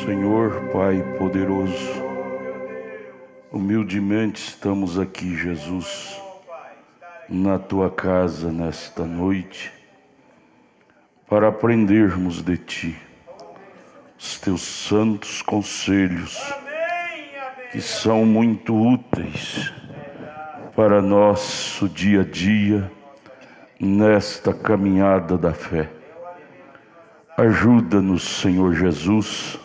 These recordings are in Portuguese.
Senhor, Pai poderoso, humildemente estamos aqui, Jesus, na Tua casa nesta noite, para aprendermos de Ti, os Teus santos conselhos, que são muito úteis para nosso dia a dia, nesta caminhada da fé. Ajuda-nos, Senhor Jesus,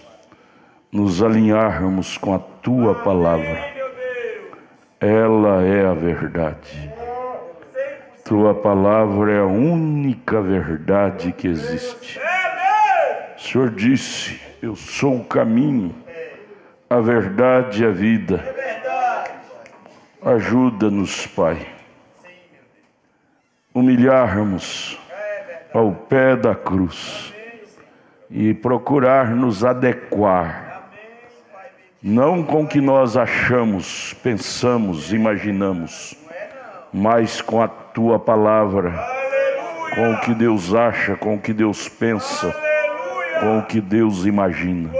nos alinharmos com a Tua palavra. Ela é a verdade. Tua palavra é a única verdade que existe. O Senhor disse: eu sou o caminho, a verdade e a vida. Ajuda-nos, Pai, humilharmos ao pé da cruz e procurar nos adequar, não com o que nós achamos, pensamos, imaginamos, mas com a Tua palavra, com o que Deus acha, com o que Deus pensa, com o que Deus imagina.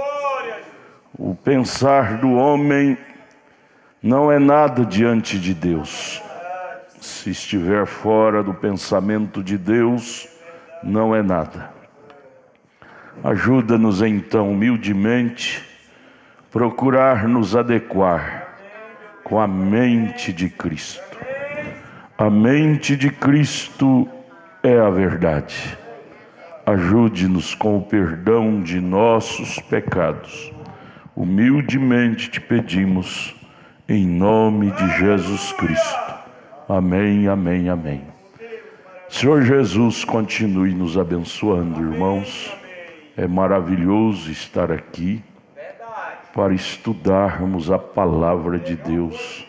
O pensar do homem não é nada diante de Deus. Se estiver fora do pensamento de Deus, não é nada. Ajuda-nos então, humildemente, procurar nos adequar com a mente de Cristo. A mente de Cristo é a verdade. Ajude-nos com o perdão de nossos pecados. Humildemente te pedimos, em nome de Jesus Cristo. Amém, amém, amém. Senhor Jesus, continue nos abençoando, irmãos. É maravilhoso estar aqui para estudarmos a palavra de Deus.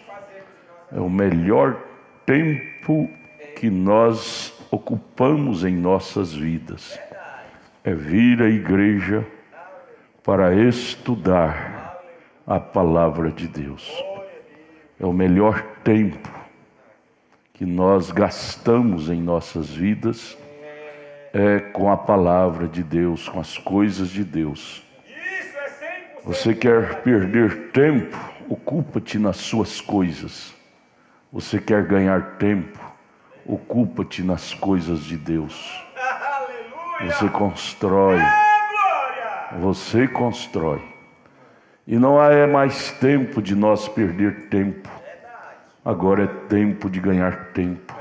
É o melhor tempo que nós ocupamos em nossas vidas. É vir à igreja para estudar a palavra de Deus. É o melhor tempo que nós gastamos em nossas vidas com a palavra de Deus, com as coisas de Deus. Você quer perder tempo? Ocupa-te nas suas coisas. Você quer ganhar tempo? Ocupa-te nas coisas de Deus. Você constrói. Você constrói. E não é mais tempo de nós perder tempo. Agora é tempo de ganhar tempo.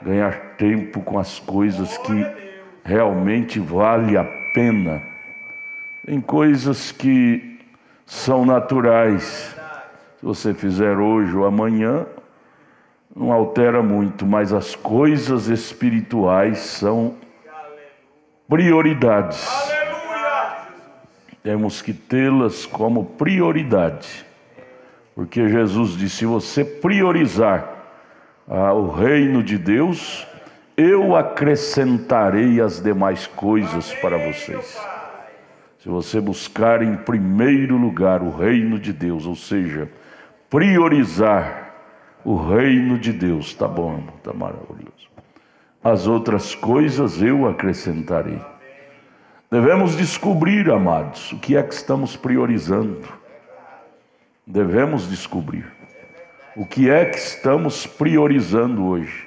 Ganhar tempo com as coisas que realmente vale a pena. Tem coisas que são naturais. Se você fizer hoje ou amanhã, não altera muito, mas as coisas espirituais são prioridades. Temos que tê-las como prioridade. Porque Jesus disse: se você priorizar o reino de Deus, eu acrescentarei as demais coisas para vocês. Se você buscar em primeiro lugar o reino de Deus, ou seja, priorizar o reino de Deus, tá bom, irmão, tá maravilhoso. As outras coisas eu acrescentarei. Devemos descobrir, amados, o que é que estamos priorizando. Devemos descobrir. O que é que estamos priorizando hoje?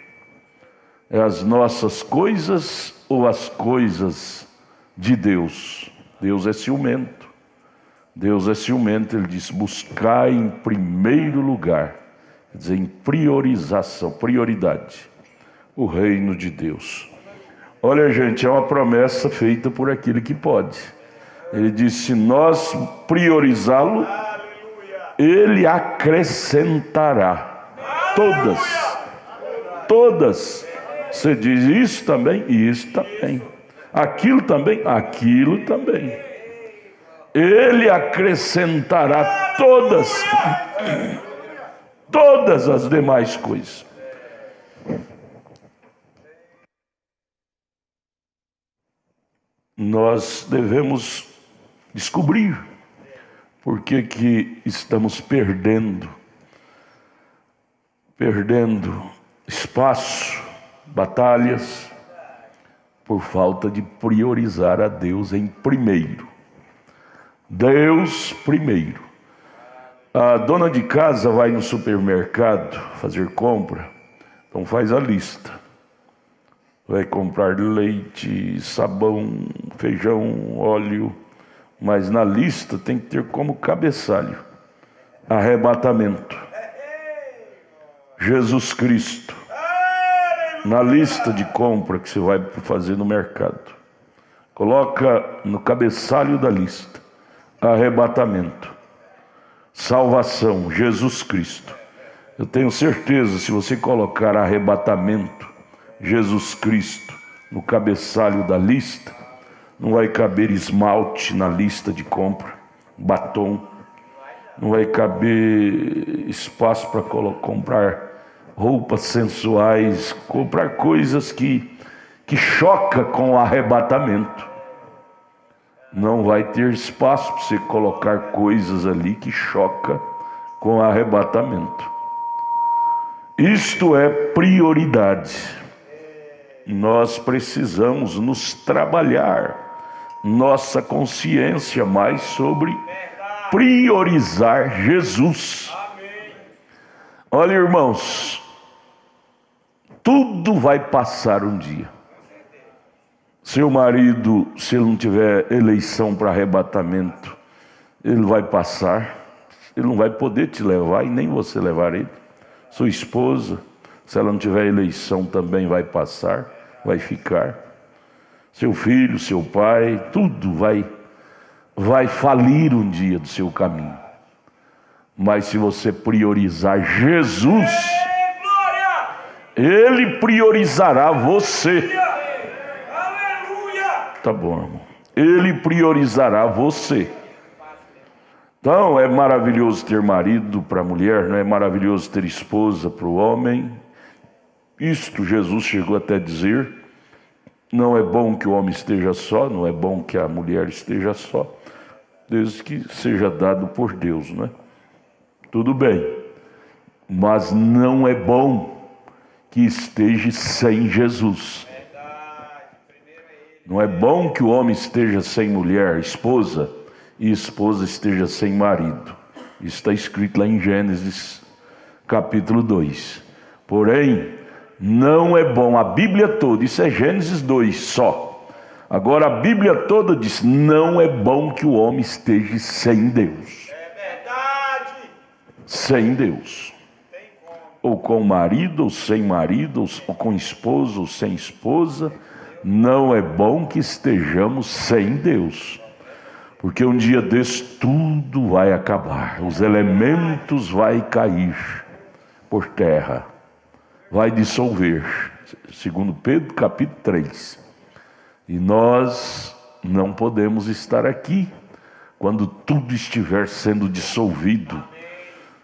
É as nossas coisas ou as coisas de Deus? Deus é ciumento. Deus é ciumento. Ele diz: buscar em primeiro lugar, quer dizer, em priorização, prioridade, o reino de Deus. Olha, gente, é uma promessa feita por aquele que pode. Ele disse: se nós priorizá-lo, Ele acrescentará todas. Você diz: isso também, isso também. Aquilo também, aquilo também. Ele acrescentará todas as demais coisas. Nós devemos descobrir por que estamos perdendo espaço, batalhas, por falta de priorizar a Deus em primeiro. Deus primeiro. A dona de casa vai no supermercado fazer compra, então faz a lista. Vai comprar leite, sabão, feijão, óleo, mas na lista tem que ter como cabeçalho arrebatamento. Jesus Cristo. Na lista de compra que você vai fazer no mercado, coloca no cabeçalho da lista arrebatamento, salvação, Jesus Cristo. Eu tenho certeza, se você colocar arrebatamento, Jesus Cristo no cabeçalho da lista, não vai caber esmalte na lista de compra, batom, não vai caber espaço para comprar roupas sensuais, comprar coisas que choca com o arrebatamento. Não vai ter espaço para você colocar coisas ali que choca com o arrebatamento. Isto é prioridade. Nós precisamos nos trabalhar nossa consciência mais sobre priorizar Jesus. Olha, irmãos, tudo vai passar um dia. Seu marido, se ele não tiver eleição para arrebatamento, ele vai passar. Ele não vai poder te levar e nem você levar ele. Sua esposa, se ela não tiver eleição, também vai passar, vai ficar. Seu filho, seu pai, tudo vai falir um dia do seu caminho. Mas se você priorizar Jesus, Ele priorizará você. Tá bom, irmão. Ele priorizará você. Então é maravilhoso ter marido para a mulher, não é maravilhoso ter esposa para o homem. Isto Jesus chegou até a dizer: não é bom que o homem esteja só, não é bom que a mulher esteja só, desde que seja dado por Deus, né? Tudo bem, mas não é bom que esteja sem Jesus. Não é bom que o homem esteja sem mulher, esposa, e esposa esteja sem marido. Isso está escrito lá em Gênesis capítulo 2. Porém, não é bom, a Bíblia toda, isso é Gênesis 2 só. Agora a Bíblia toda diz: não é bom que o homem esteja sem Deus. É verdade. Sem Deus. Ou com marido, ou sem marido, ou com esposo, ou sem esposa. Não é bom que estejamos sem Deus, porque um dia desse tudo vai acabar, os elementos vai cair por terra, vai dissolver, segundo Pedro capítulo 3. E nós não podemos estar aqui quando tudo estiver sendo dissolvido.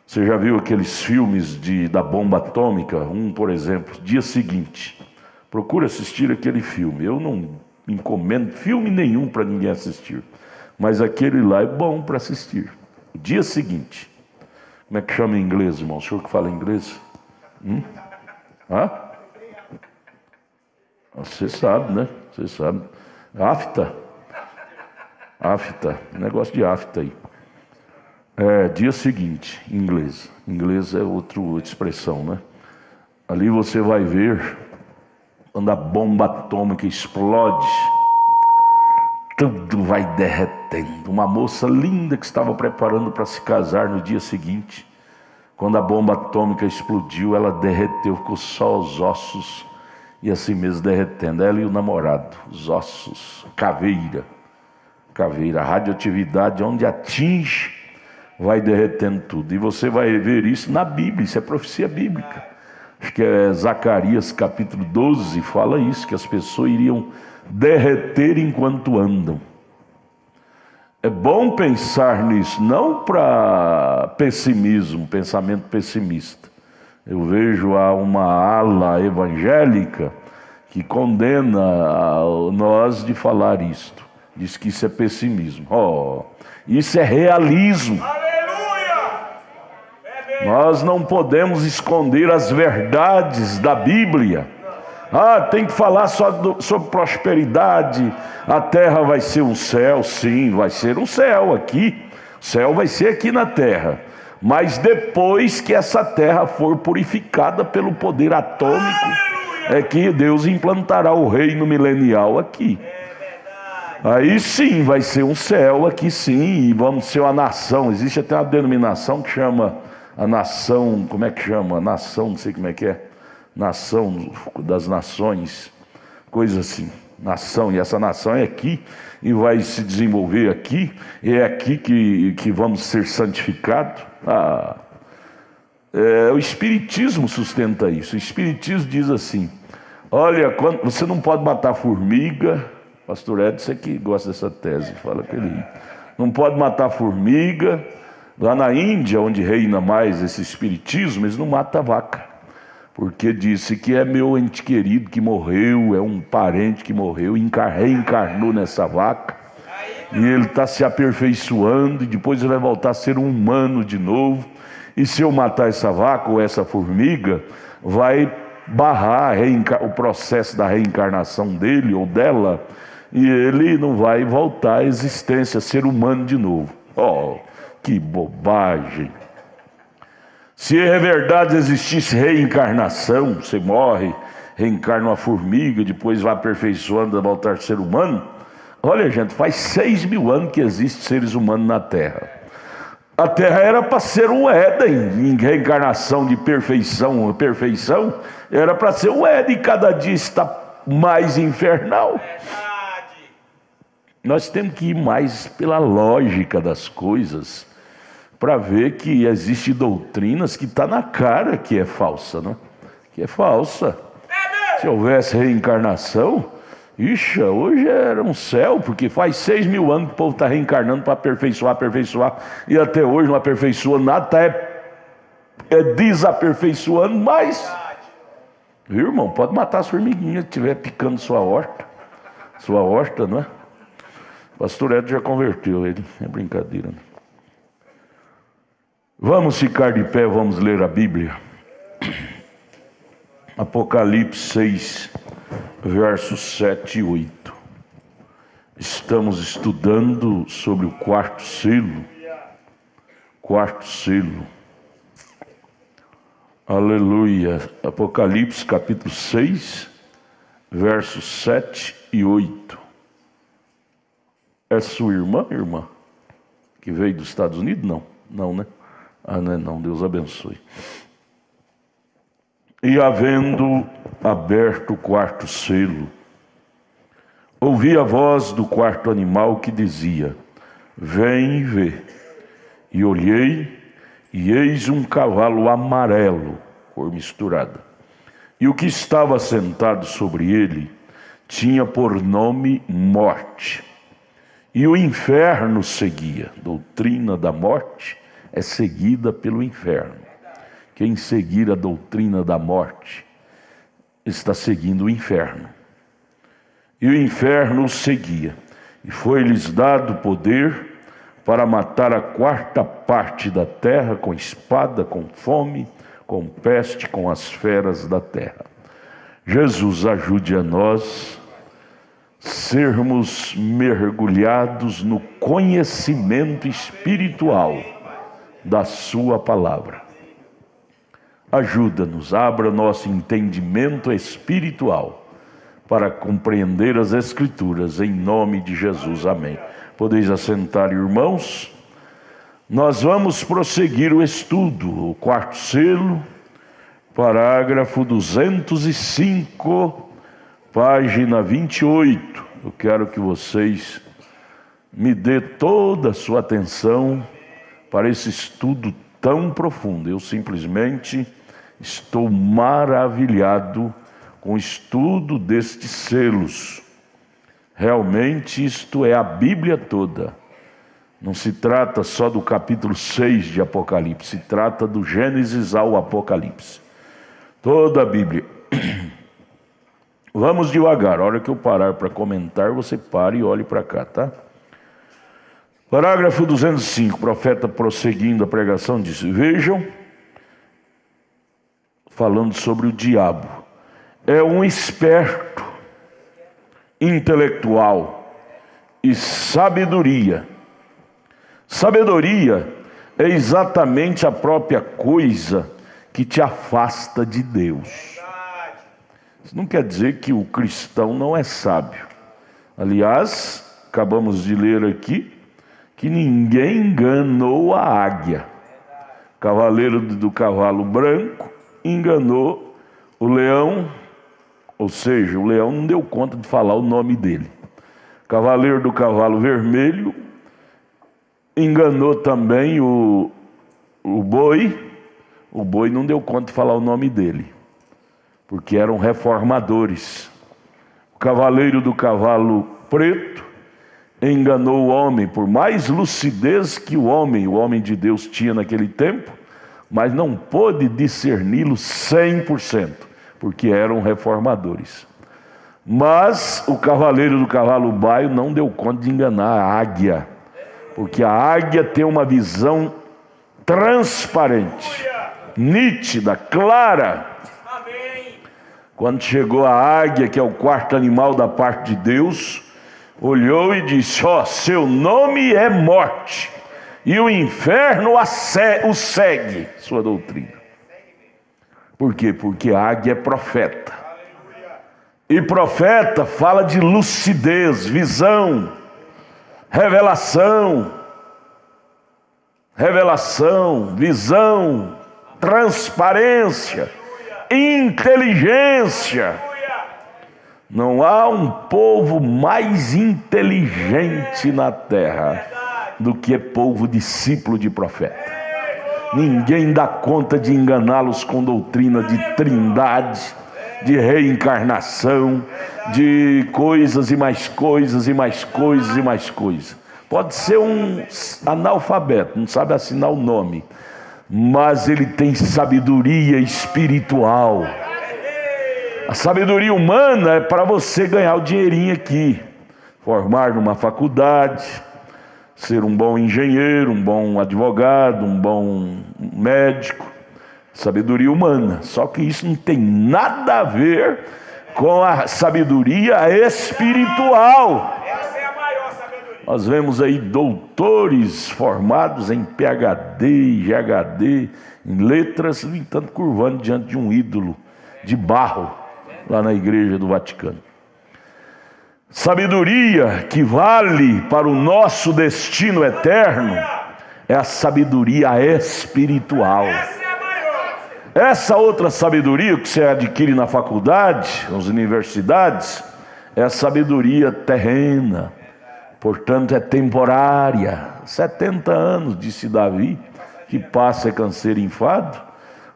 Você já viu aqueles filmes da bomba atômica? Por exemplo, dia seguinte. Procura assistir aquele filme. Eu não encomendo filme nenhum para ninguém assistir, mas aquele lá é bom para assistir. O dia seguinte. Como é que chama em inglês, irmão? O senhor que fala inglês? Hã? Você sabe, né? Você sabe. Afta. Negócio de afta aí. Dia seguinte, em inglês. Em inglês é outra expressão, né? Ali você vai ver, quando a bomba atômica explode, tudo vai derretendo. Uma moça linda que estava preparando para se casar no dia seguinte, quando a bomba atômica explodiu, ela derreteu, ficou só os ossos, e assim mesmo derretendo. Ela e o namorado, os ossos, caveira, a radioatividade onde atinge, vai derretendo tudo. E você vai ver isso na Bíblia, isso é profecia bíblica. Acho que é Zacarias capítulo 12, fala isso, que as pessoas iriam derreter enquanto andam. É bom pensar nisso, não para pessimismo, pensamento pessimista. Eu vejo uma ala evangélica que condena nós de falar isto. Diz que isso é pessimismo. Isso é realismo. Nós não podemos esconder as verdades da Bíblia. Tem que falar só sobre prosperidade. A terra vai ser um céu. Sim, vai ser um céu aqui. O céu vai ser aqui na terra. Mas depois que essa terra for purificada pelo poder atômico, é que Deus implantará o reino milenial aqui. Aí sim vai ser um céu aqui sim, e vamos ser uma nação. Existe até uma denominação que chama a nação, como é que chama? Nação, não sei como é que é. Nação das nações, coisa assim. Nação, e essa nação é aqui, e vai se desenvolver aqui, e é aqui que vamos ser santificados. O Espiritismo sustenta isso. O Espiritismo diz assim: olha, você não pode matar formiga. Pastor Ed, você que gosta dessa tese, fala que ele não pode matar formiga. Lá na Índia, onde reina mais esse espiritismo, eles não matam vaca, porque disse que é meu ente querido que morreu, é um parente que morreu, reencarnou nessa vaca, e ele está se aperfeiçoando, e depois ele vai voltar a ser um humano de novo. E se eu matar essa vaca ou essa formiga, vai barrar o processo da reencarnação dele ou dela, e ele não vai voltar à existência, ser humano de novo. Que bobagem! Se é verdade existisse reencarnação, você morre, reencarna uma formiga, depois vai aperfeiçoando a voltar a ser humano. Olha, gente, faz 6.000 anos que existem seres humanos na Terra. A Terra era para ser um Éden, em reencarnação de perfeição, era para ser um Éden, e cada dia está mais infernal. Nós temos que ir mais pela lógica das coisas, para ver que existe doutrinas que está na cara que é falsa, né? Que é falsa. Se houvesse reencarnação, hoje era um céu, porque faz 6.000 anos que o povo está reencarnando para aperfeiçoar, e até hoje não aperfeiçoa nada, está desaperfeiçoando mais. Viu, irmão? Pode matar as formiguinhas que estiver picando sua horta, não é? O pastor Ed já converteu ele, é brincadeira, né? Vamos ficar de pé, vamos ler a Bíblia. Apocalipse 6, versos 7 e 8. Estamos estudando sobre o quarto selo. Quarto selo. Aleluia. Apocalipse capítulo 6, versos 7 e 8. É sua irmã? Que veio dos Estados Unidos? Não, né? Não é não, Deus abençoe. E havendo aberto o quarto selo, ouvi a voz do quarto animal que dizia: vem e vê. E olhei, e eis um cavalo amarelo, cor misturada. E o que estava sentado sobre ele tinha por nome Morte. E o inferno seguia. Doutrina da morte é seguida pelo inferno. Quem seguir a doutrina da morte está seguindo o inferno. E o inferno os seguia. E foi-lhes dado poder para matar a quarta parte da terra com espada, com fome, com peste, com as feras da terra. Jesus ajude a nós sermos mergulhados no conhecimento espiritual da sua palavra. Ajuda-nos, abra nosso entendimento espiritual para compreender as Escrituras, em nome de Jesus, amém. Podeis assentar, irmãos. Nós vamos prosseguir o estudo, o quarto selo, parágrafo 205, página 28. Eu quero que vocês me dê toda a sua atenção para esse estudo tão profundo. Eu simplesmente estou maravilhado com o estudo destes selos. Realmente isto é a Bíblia toda. Não se trata só do capítulo 6 de Apocalipse, se trata do Gênesis ao Apocalipse. Toda a Bíblia. Vamos devagar, a hora que eu parar para comentar, você pare e olhe para cá, tá? Parágrafo 205, o profeta prosseguindo a pregação diz: vejam, falando sobre o diabo, é um esperto, intelectual e sabedoria. Sabedoria é exatamente a própria coisa que te afasta de Deus. Isso não quer dizer que o cristão não é sábio. Aliás, acabamos de ler aqui que ninguém enganou a águia. O cavaleiro do cavalo branco enganou o leão, ou seja, o leão não deu conta de falar o nome dele. O cavaleiro do cavalo vermelho enganou também o boi não deu conta de falar o nome dele, porque eram reformadores. O cavaleiro do cavalo preto enganou o homem, por mais lucidez que o homem de Deus tinha naquele tempo, mas não pôde discerni-lo 100%, porque eram reformadores. Mas o cavaleiro do cavalo baio não deu conta de enganar a águia, porque a águia tem uma visão transparente, nítida, clara. Quando chegou a águia, que é o quarto animal da parte de Deus, olhou e disse: seu nome é morte, e o inferno o segue, sua doutrina. Por quê? Porque a águia é profeta. E profeta fala de lucidez, visão, revelação, visão, transparência, inteligência. Não há um povo mais inteligente na terra do que povo discípulo de profeta. Ninguém dá conta de enganá-los com doutrina de trindade, de reencarnação, de coisas e mais coisas e mais coisas e mais coisas. Pode ser um analfabeto, não sabe assinar o nome, mas ele tem sabedoria espiritual. A sabedoria humana é para você ganhar o dinheirinho aqui, formar numa faculdade, ser um bom engenheiro, um bom advogado, um bom médico. Sabedoria humana. Só que isso não tem nada a ver com a sabedoria espiritual. Essa é a maior sabedoria. Nós vemos aí doutores formados em PhD e GHD, em letras, no entanto curvando diante de um ídolo de barro, lá na igreja do Vaticano. Sabedoria que vale para o nosso destino eterno é a sabedoria espiritual. Essa outra sabedoria que você adquire na faculdade, nas universidades, é a sabedoria terrena, portanto é temporária. 70 anos, disse Davi, que passa é canseiro e enfado,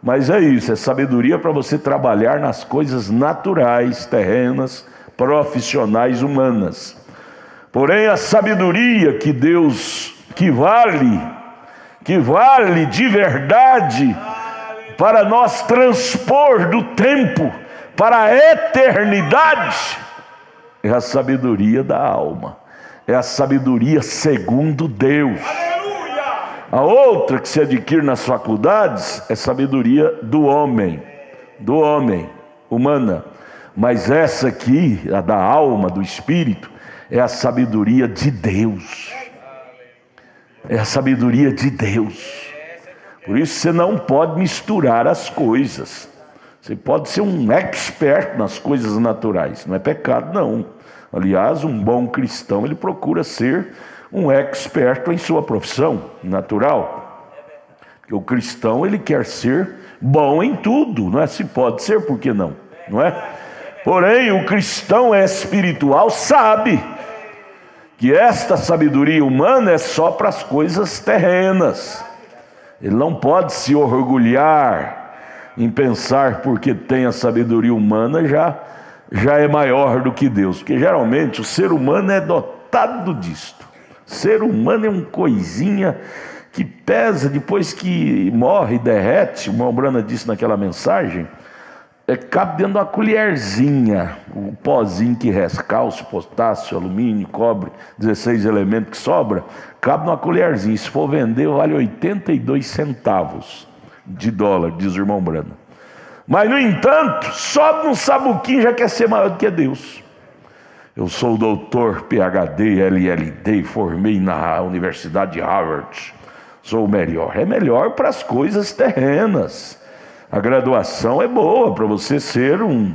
mas é isso, é sabedoria para você trabalhar nas coisas naturais, terrenas, profissionais, humanas. Porém a sabedoria que Deus, que vale de verdade, para nós transpor do tempo para a eternidade, é a sabedoria da alma, é a sabedoria segundo Deus. A outra que se adquire nas faculdades é sabedoria do homem, humana. Mas essa aqui, a da alma, do espírito, é a sabedoria de Deus. É a sabedoria de Deus. Por isso você não pode misturar as coisas. Você pode ser um expert nas coisas naturais, não é pecado não. Aliás, um bom cristão, ele procura ser um expert em sua profissão natural. Porque o cristão, ele quer ser bom em tudo, não é? Se pode ser, por que não? Não é? Porém, o cristão espiritual sabe que esta sabedoria humana é só para as coisas terrenas. Ele não pode se orgulhar em pensar porque tem a sabedoria humana já é maior do que Deus. Porque geralmente o ser humano é dotado disto. O ser humano é uma coisinha que pesa depois que morre, derrete. O irmão Brana disse naquela mensagem, cabe dentro de uma colherzinha, o pozinho que resta, cálcio, potássio, alumínio, cobre, 16 elementos que sobra, cabe numa colherzinha. Se for vender, vale 82 centavos de dólar, diz o irmão Brana. Mas, no entanto, só no sabuquim já quer ser maior do que Deus. Eu sou doutor, PhD, LLD, formei na Universidade de Harvard. Sou o melhor. É melhor para as coisas terrenas. A graduação é boa para você ser um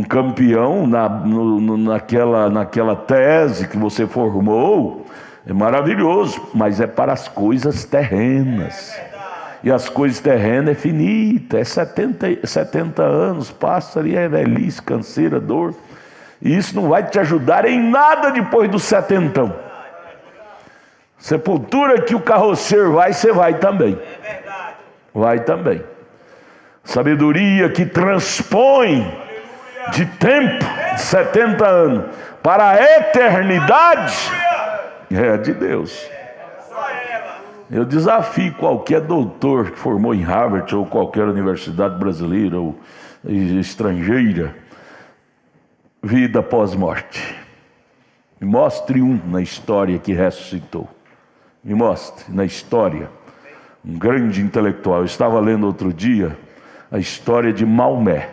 campeão naquela tese que você formou. É maravilhoso, mas é para as coisas terrenas. E as coisas terrenas é finita, é 70 anos, passa ali, é velhice, canseira, dor. E isso não vai te ajudar em nada depois dos 70. Sepultura que o carroceiro vai, você vai também. Vai também. Sabedoria que transpõe de tempo, de 70 anos, para a eternidade, é de Deus. Eu desafio qualquer doutor que formou em Harvard ou qualquer universidade brasileira ou estrangeira, vida após morte. Me mostre um na história que ressuscitou. Me mostre na história um grande intelectual. Eu estava lendo outro dia a história de Maomé.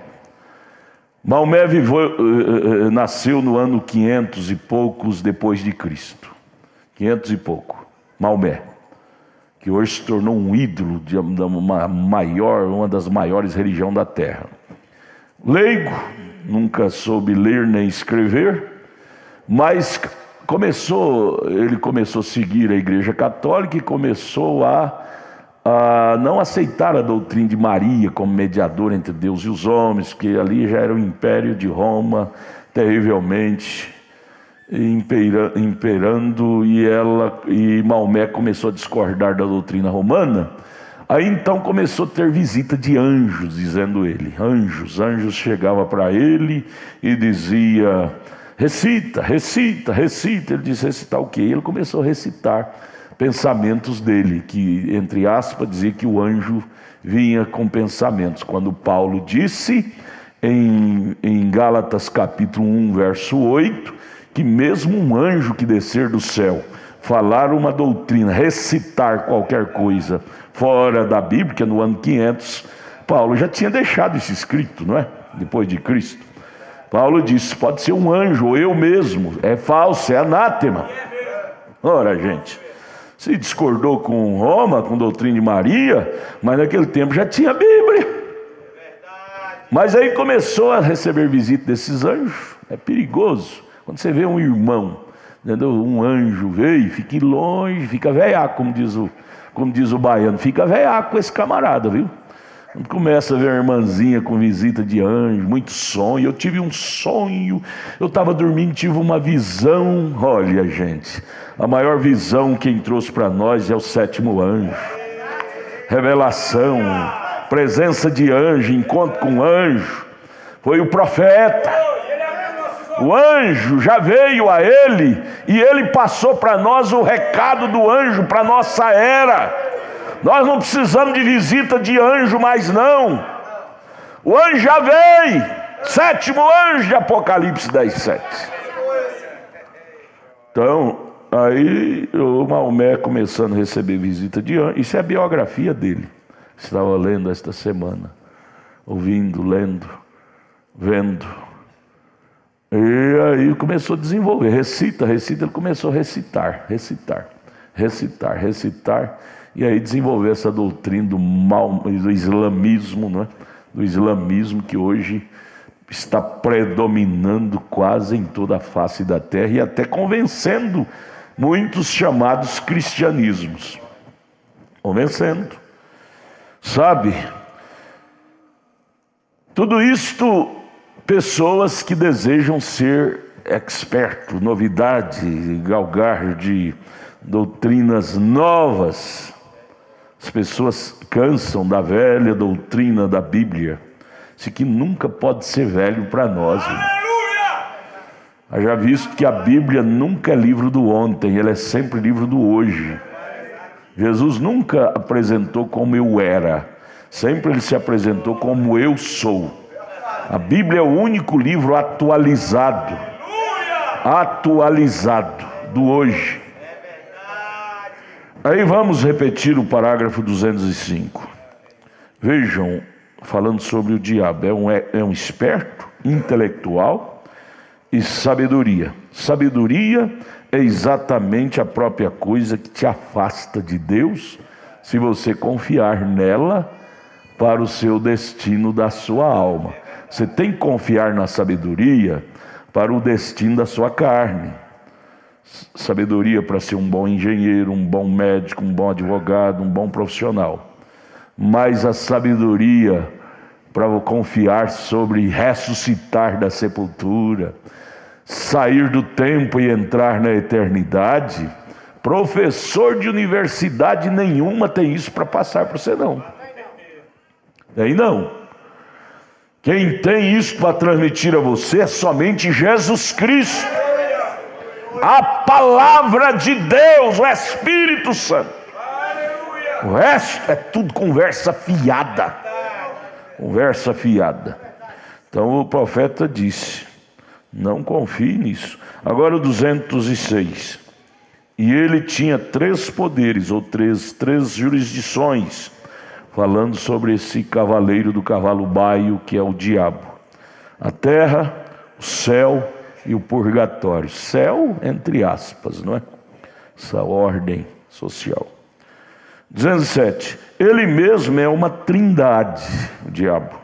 Maomé nasceu no ano 500 e poucos depois de Cristo. 500 e pouco. Maomé, que hoje se tornou um ídolo de uma das maiores religiões da terra. Leigo, nunca soube ler nem escrever, mas ele começou a seguir a Igreja Católica e começou a não aceitar a doutrina de Maria como mediadora entre Deus e os homens, porque ali já era o Império de Roma terrivelmente imperando, e Maomé começou a discordar da doutrina romana. Aí então começou a ter visita de anjos, dizendo ele, anjos chegavam para ele e dizia, recita. Ele disse, recitar o quê? Ele começou a recitar pensamentos dele, que, entre aspas, dizia que o anjo vinha com pensamentos. Quando Paulo disse em Gálatas capítulo 1, verso 8, que mesmo um anjo que descer do céu, falar uma doutrina, recitar qualquer coisa fora da Bíblia, que é no ano 500, Paulo já tinha deixado isso escrito, não é? Depois de Cristo. Paulo disse, pode ser um anjo ou eu mesmo, é falso, é anátema. Ora, gente, se discordou com Roma, com a doutrina de Maria, mas naquele tempo já tinha Bíblia. Mas aí começou a receber visita desses anjos. É perigoso. Quando você vê um irmão, entendeu? Um anjo veio, fique longe, fica veiaco, como diz o baiano, fica veiaco com esse camarada, viu? Quando começa a ver a irmãzinha com visita de anjo, muito sonho. Eu tive um sonho, eu estava dormindo, tive uma visão. Olha, gente, a maior visão quem trouxe para nós é o sétimo anjo. Revelação, presença de anjo, encontro com anjo. Foi o profeta. O anjo já veio a ele e ele passou para nós o recado do anjo para nossa era. Nós não precisamos de visita de anjo mais não. O anjo já veio. Sétimo anjo de Apocalipse 10:7. Então, aí o Maomé começando a receber visita de anjo. Isso é a biografia dele. Estava lendo esta semana, ouvindo, lendo, vendo. E aí começou a desenvolver, recita, ele começou a recitar, e aí desenvolver essa doutrina do islamismo, não é? Do islamismo que hoje está predominando quase em toda a face da terra e até convencendo muitos chamados cristianismos, convencendo, sabe? Tudo isto, pessoas que desejam ser expertos, novidade, galgar de doutrinas novas. As pessoas cansam da velha doutrina da Bíblia. Isso que nunca pode ser velho para nós. Já visto que a Bíblia nunca é livro do ontem, ela é sempre livro do hoje. Jesus nunca apresentou como eu era, sempre ele se apresentou como eu sou. A Bíblia é o único livro atualizado do hoje. Aí vamos repetir o parágrafo 205. Vejam falando sobre o diabo. É um esperto, intelectual e sabedoria. Sabedoria é exatamente a própria coisa que te afasta de Deus, se você confiar nela para o seu destino da sua alma. Você tem que confiar na sabedoria para o destino da sua carne. Sabedoria para ser um bom engenheiro, um bom médico, um bom advogado, um bom profissional. Mas a sabedoria para confiar sobre ressuscitar da sepultura, sair do tempo e entrar na eternidade, professor de universidade nenhuma tem isso para passar para você, não. Tem não. Quem tem isso para transmitir a você é somente Jesus Cristo, a palavra de Deus, o Espírito Santo. O resto é tudo conversa fiada. Conversa fiada. Então o profeta disse: não confie nisso. Agora o 206. E ele tinha 3 poderes, ou três jurisdições, falando sobre esse cavaleiro do cavalo baio, que é o diabo. A terra, o céu e o purgatório. Céu, entre aspas, não é? Essa ordem social. 207. Ele mesmo é uma trindade, o diabo.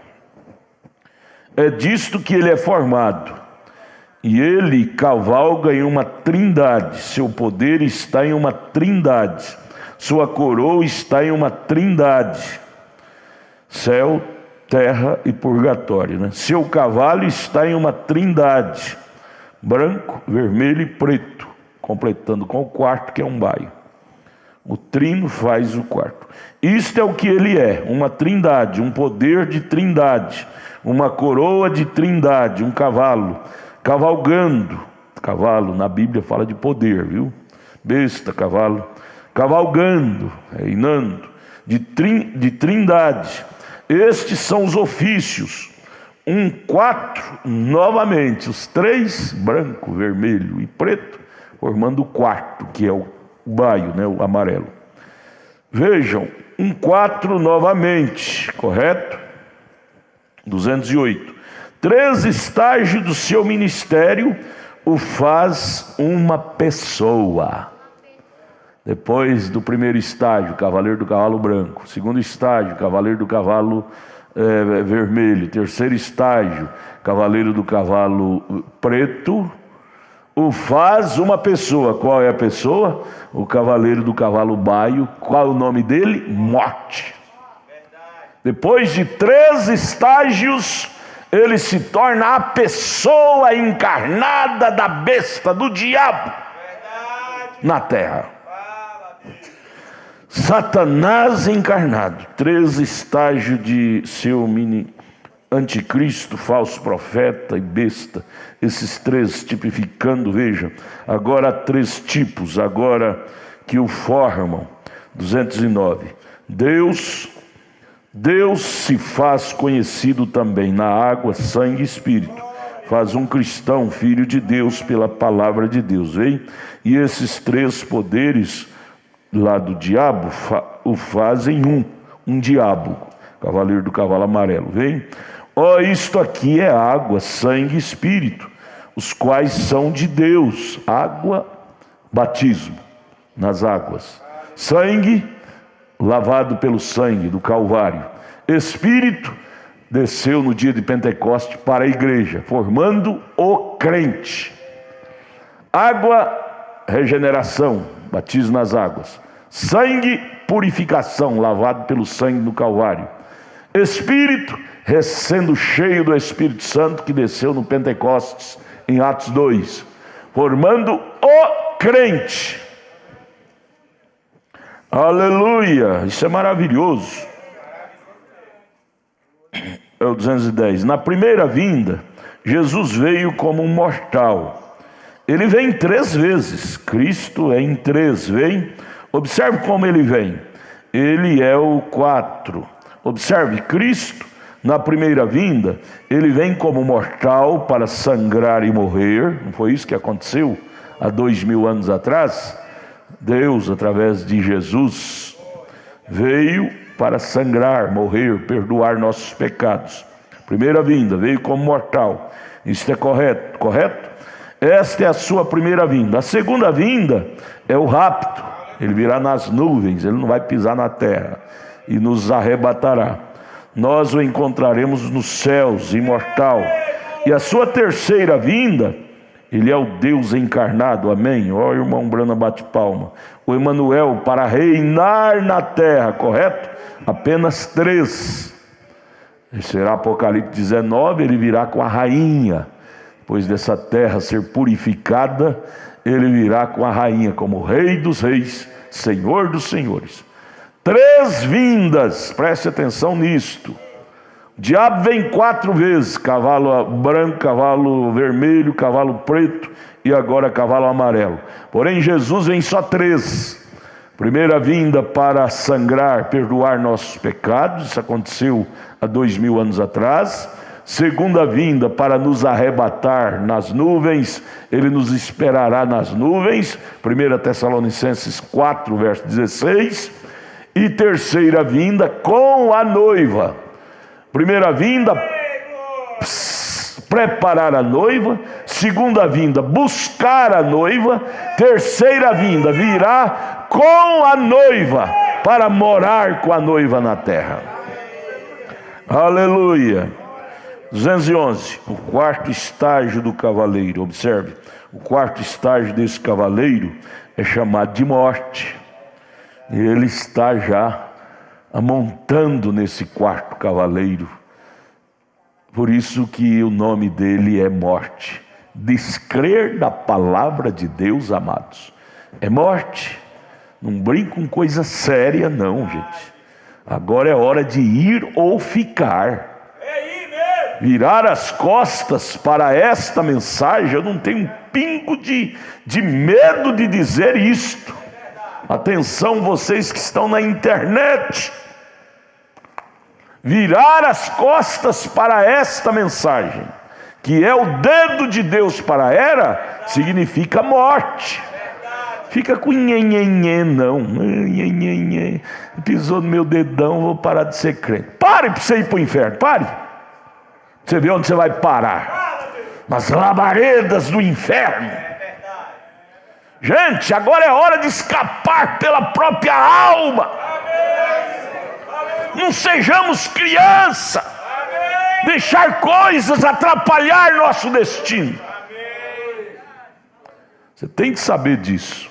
É disto que ele é formado. E ele cavalga em uma trindade. Seu poder está em uma trindade. Sua coroa está em uma trindade. Céu, terra e purgatório, né? Seu cavalo está em uma trindade. Branco, vermelho e preto. Completando com o quarto, que é um baio. O trino faz o quarto. Isto é o que ele é, uma trindade, um poder de trindade, uma coroa de trindade, um cavalo, cavalgando. Cavalo, na Bíblia fala de poder, viu? Besta, cavalo. Cavalgando, reinando, de trindade. Estes são os ofícios. 4, novamente, os 3, branco, vermelho e preto, formando o quarto, que é o baio, né, o amarelo. Vejam, 4 novamente, correto? 208. 3 estágios do seu ministério o faz uma pessoa. Depois do primeiro estágio, cavaleiro do cavalo branco. Segundo estágio, cavaleiro do cavalo vermelho. Terceiro estágio, cavaleiro do cavalo preto. O faz uma pessoa. Qual é a pessoa? O cavaleiro do cavalo baio. Qual é o nome dele? Morte. Depois de 3 estágios, ele se torna a pessoa encarnada da besta, do diabo, na terra. Satanás encarnado. 3 estágios de seu anticristo, falso profeta e besta. Esses 3 tipificando, vejam. Agora há 3 tipos, agora que o formam. 209. Deus se faz conhecido também na água, sangue e espírito. Faz um cristão filho de Deus pela palavra de Deus, vem? E esses 3 poderes lá do diabo o fazem um diabo, cavaleiro do cavalo amarelo, vem? Isto aqui é água, sangue e espírito, os quais são de Deus. Água, batismo nas águas. Sangue, lavado pelo sangue do Calvário. Espírito, desceu no dia de Pentecoste para a igreja, formando o crente. Água, regeneração, batismo nas águas. Sangue, purificação, lavado pelo sangue do Calvário. Espírito, sendo cheio do Espírito Santo que desceu no Pentecostes, em Atos 2, formando o crente. Aleluia, isso é maravilhoso. É o 210. Na primeira vinda, Jesus veio como um mortal. Ele vem 3 vezes. Cristo é em 3, vem. Observe como ele vem. Ele é o 4. Observe, Cristo, na primeira vinda, ele vem como mortal para sangrar e morrer. Não foi isso que aconteceu há 2000 anos atrás? Deus, através de Jesus, veio para sangrar, morrer, perdoar nossos pecados. Primeira vinda, veio como mortal. Isso é correto, correto? Esta é a sua primeira vinda. A segunda vinda é o rapto. Ele virá nas nuvens, ele não vai pisar na terra e nos arrebatará. Nós o encontraremos nos céus, imortal. E a sua terceira vinda, ele é o Deus encarnado, amém? Ó, o irmão Brana bate palma. O Emanuel para reinar na terra, correto? Apenas 3. Será Apocalipse 19, ele virá com a rainha. Depois dessa terra ser purificada, ele virá com a rainha como Rei dos Reis, Senhor dos Senhores. 3 vindas, preste atenção nisto. O diabo vem 4 vezes: cavalo branco, cavalo vermelho, cavalo preto e agora cavalo amarelo. Porém Jesus vem só 3. Primeira vinda para sangrar, perdoar nossos pecados, isso aconteceu há 2000 anos atrás. Segunda vinda para nos arrebatar nas nuvens, ele nos esperará nas nuvens, 1 Tessalonicenses 4, verso 16. E terceira vinda com a noiva. Primeira vinda, preparar a noiva. Segunda vinda, buscar a noiva. Terceira vinda, virá com a noiva para morar com a noiva na terra. Aleluia. 211, o quarto estágio do cavaleiro. Observe, o quarto estágio desse cavaleiro é chamado de morte. Ele está já amontando nesse quarto cavaleiro. Por isso que o nome dele é morte. Descrer da palavra de Deus, amados, é morte. Não brinca com coisa séria não, gente. Agora é hora de ir ou ficar. Virar as costas para esta mensagem. Eu não tenho um pingo de medo de dizer isto. Atenção, vocês que estão na internet. Virar as costas para esta mensagem, que é o dedo de Deus para a era, significa morte. Fica com nhenhenhê não. Nhenhenhê. Pisou no meu dedão, vou parar de ser crente. Pare para você ir para o inferno, pare. Você vê onde você vai parar? Nas labaredas do inferno. Gente, agora é hora de escapar pela própria alma. Não sejamos criança. Deixar coisas atrapalhar nosso destino. Você tem que saber disso.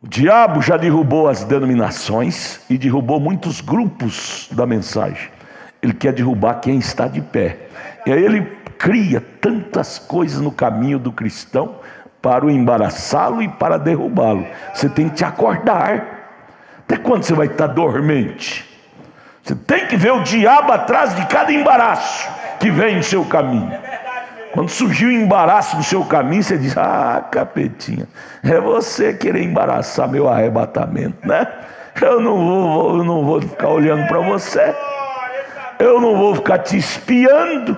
O diabo já derrubou as denominações e derrubou muitos grupos da mensagem. Ele quer derrubar quem está de pé. E aí ele cria tantas coisas no caminho do cristão para o embaraçá-lo e para derrubá-lo. Você tem que te acordar. Até quando você vai estar dormente? Você tem que ver o diabo atrás de cada embaraço que vem no seu caminho. Quando surgiu o embaraço no seu caminho, você diz: ah, capetinha, é você querer embaraçar meu arrebatamento, né? Eu não vou ficar olhando para você. Eu não vou ficar te espiando.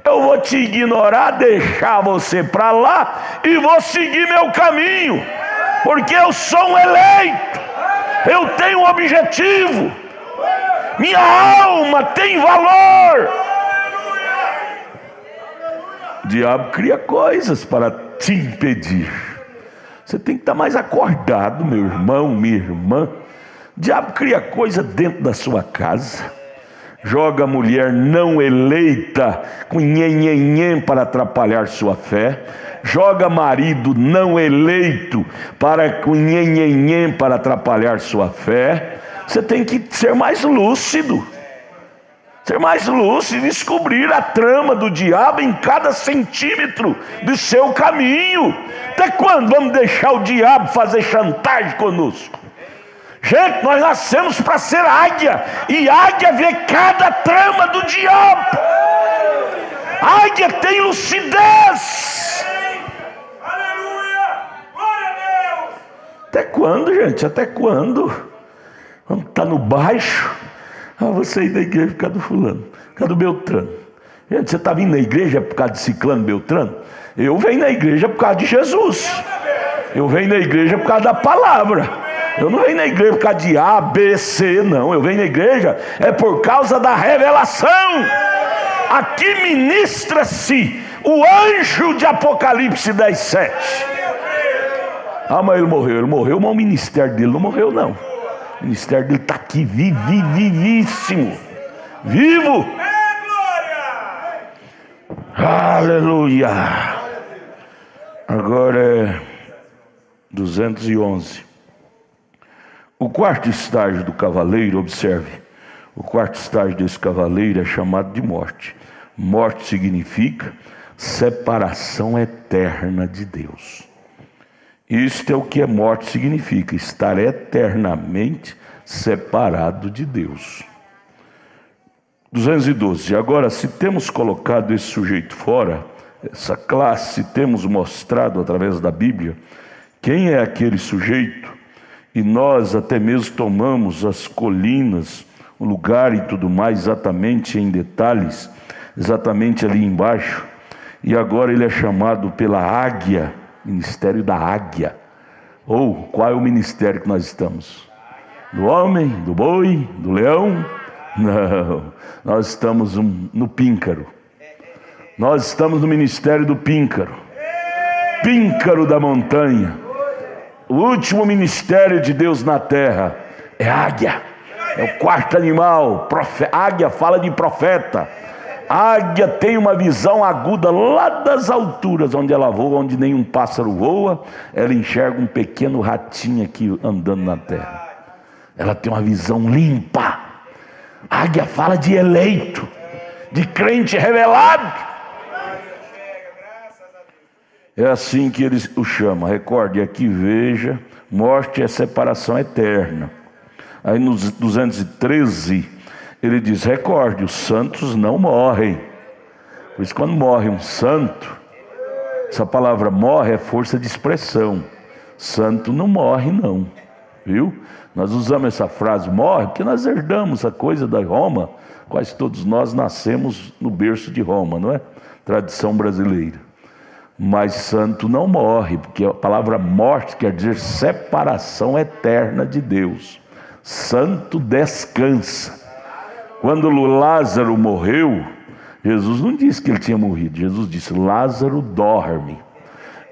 Eu vou te ignorar, deixar você para lá e vou seguir meu caminho. Porque eu sou um eleito. Eu tenho um objetivo. Minha alma tem valor. O diabo cria coisas para te impedir. Você tem que estar mais acordado, meu irmão, minha irmã. O diabo cria coisa dentro da sua casa. Joga a mulher não eleita com nhenhenhen para atrapalhar sua fé. Joga marido não eleito com nhenhenhen para atrapalhar sua fé. Você tem que ser mais lúcido. Ser mais lúcido e descobrir a trama do diabo em cada centímetro do seu caminho. Até quando vamos deixar o diabo fazer chantagem conosco? Gente, nós nascemos para ser águia. E águia vê cada trama do diabo. Águia tem lucidez. Aleluia! Glória a Deus! Até quando, gente? Até quando? Vamos estar no baixo. Você ir da igreja por causa do fulano, por causa do Beltrano. Gente, você está vindo na igreja por causa de ciclano, Beltrano? Eu venho na igreja por causa de Jesus. Eu venho na igreja por causa da palavra. Eu não venho na igreja por causa de A, B, C, não. Eu venho na igreja é por causa da revelação. Aqui ministra-se o anjo de Apocalipse 10:7. Ah, mas ele morreu, mas o ministério dele não morreu, não. O ministério dele está aqui, vivíssimo, vivo. Aleluia. Agora é 211. O quarto estágio do cavaleiro, observe, o quarto estágio desse cavaleiro é chamado de morte. Morte significa separação eterna de Deus. Isto é o que a morte significa, estar eternamente separado de Deus. 212. Agora, se temos colocado esse sujeito fora, essa classe, temos mostrado através da Bíblia quem é aquele sujeito, e nós até mesmo tomamos as colinas, o lugar e tudo mais, exatamente em detalhes, exatamente ali embaixo, e agora ele é chamado pela águia, ministério da águia. Ou qual é o ministério que nós estamos? Do homem, do boi, do leão? Não, nós estamos no píncaro. Nós estamos no ministério do píncaro. Píncaro da montanha. O último ministério de Deus na terra é águia. É o quarto animal. Águia fala de profeta. A águia tem uma visão aguda lá das alturas onde ela voa, onde nenhum pássaro voa. Ela enxerga um pequeno ratinho aqui andando na terra. Ela tem uma visão limpa. A águia fala de eleito, de crente revelado. É assim que ele o chama. Recorde aqui, veja, morte é separação eterna. Aí nos 213, ele diz, recorde, os santos não morrem. Por isso, quando morre um santo, essa palavra morre é força de expressão. Santo não morre, não. Viu? Nós usamos essa frase morre porque nós herdamos a coisa da Roma. Quase todos nós nascemos no berço de Roma, não é? Tradição brasileira. Mas santo não morre, porque a palavra morte quer dizer separação eterna de Deus. Santo descansa. Quando Lázaro morreu, Jesus não disse que ele tinha morrido. Jesus disse, Lázaro dorme.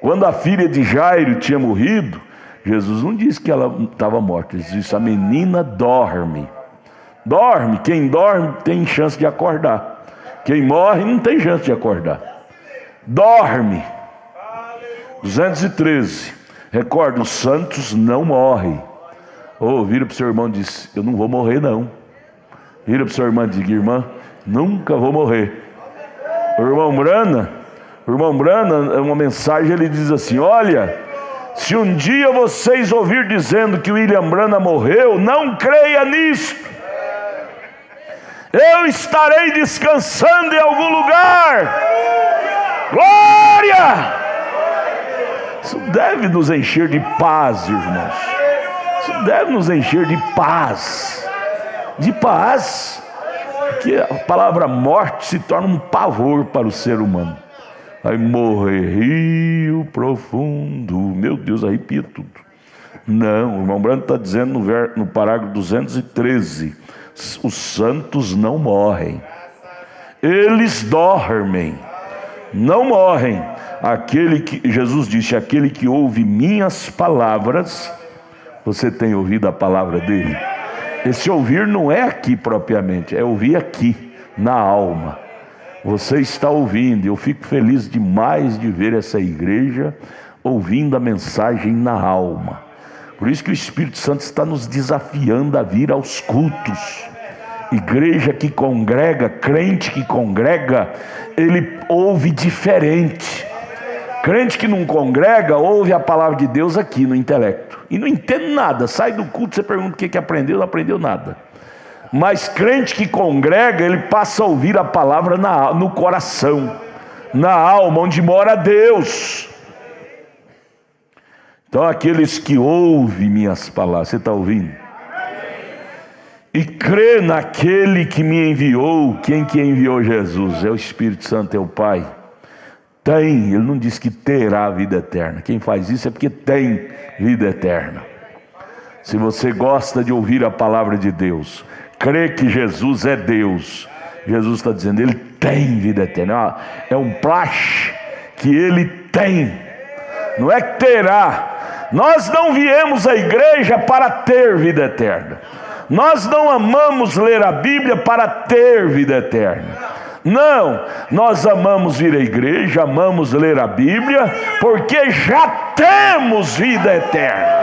Quando a filha de Jairo tinha morrido, Jesus não disse que ela estava morta. Ele disse, a menina dorme. Dorme, quem dorme tem chance de acordar. Quem morre não tem chance de acordar. Dorme. 213. Recorda, os santos não morrem. Vira para o seu irmão e diz, eu não vou morrer não. Vira para o seu irmão e diga, irmã, nunca vou morrer. O irmão Brana, uma mensagem, ele diz assim, olha, se um dia vocês ouvir dizendo que William Brana morreu, não creia nisto. Eu estarei descansando em algum lugar. Glória! Isso deve nos encher de paz, irmãos. Isso deve nos encher de paz. De paz. Porque a palavra morte se torna um pavor para o ser humano. Vai morrer rio profundo. Meu Deus, arrepia tudo. Não, o irmão Brando está dizendo no parágrafo 213. Os santos não morrem. Eles dormem. Não morrem. Jesus disse, aquele que ouve minhas palavras, você tem ouvido a palavra dele? Esse ouvir não é aqui propriamente, é ouvir aqui, na alma. Você está ouvindo, eu fico feliz demais de ver essa igreja ouvindo a mensagem na alma. Por isso que o Espírito Santo está nos desafiando a vir aos cultos. Igreja que congrega, crente que congrega, ele ouve diferente. Crente que não congrega, ouve a palavra de Deus aqui no intelecto. E não entende nada, sai do culto, você pergunta o que aprendeu, não aprendeu nada. Mas crente que congrega, ele passa a ouvir a palavra no coração, na alma, onde mora Deus. Então aqueles que ouvem minhas palavras, você está ouvindo? E crê naquele que me enviou. Quem que enviou Jesus? É o Espírito Santo, é o Pai. Tem, ele não diz que terá vida eterna. Quem faz isso é porque tem vida eterna. Se você gosta de ouvir a palavra de Deus, crê que Jesus é Deus, Jesus está dizendo, Ele tem vida eterna. É um praxe que Ele tem, não é que terá. Nós não viemos à igreja para ter vida eterna. Nós não amamos ler a Bíblia para ter vida eterna. Não, nós amamos vir à igreja, amamos ler a Bíblia, porque já temos vida eterna.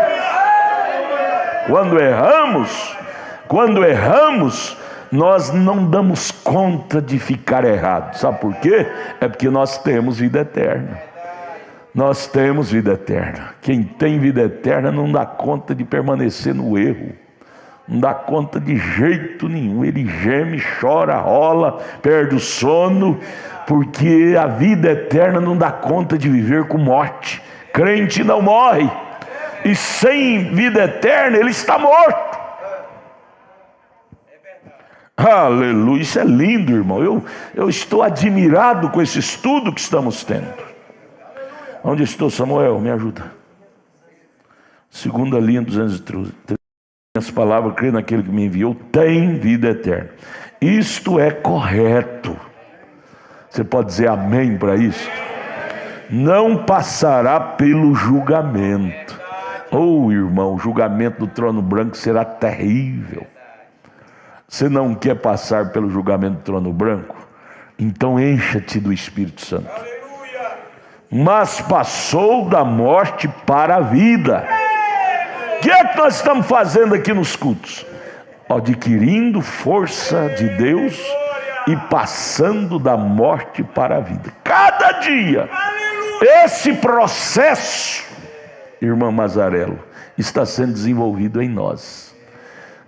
Quando erramos, nós não damos conta de ficar errados. Sabe por quê? É porque nós temos vida eterna. Nós temos vida eterna. Quem tem vida eterna não dá conta de permanecer no erro. Não dá conta de jeito nenhum. Ele geme, chora, rola, perde o sono, porque a vida eterna não dá conta de viver com morte. Crente não morre, e sem vida eterna ele está morto. Aleluia, isso é lindo, irmão. Eu estou admirado com esse estudo que estamos tendo. Onde estou, Samuel? Me ajuda. Segunda linha, 213. As palavras, creio naquele que me enviou, tem vida eterna. Isto é correto. Você pode dizer amém para isso? Não passará pelo julgamento. Oh, irmão, o julgamento do trono branco será terrível. Você não quer passar pelo julgamento do trono branco? Então encha-te do Espírito Santo. Mas passou da morte para a vida. O que é que nós estamos fazendo aqui nos cultos? Adquirindo força de Deus e passando da morte para a vida. Cada dia, esse processo, irmã Mazarello, está sendo desenvolvido em nós.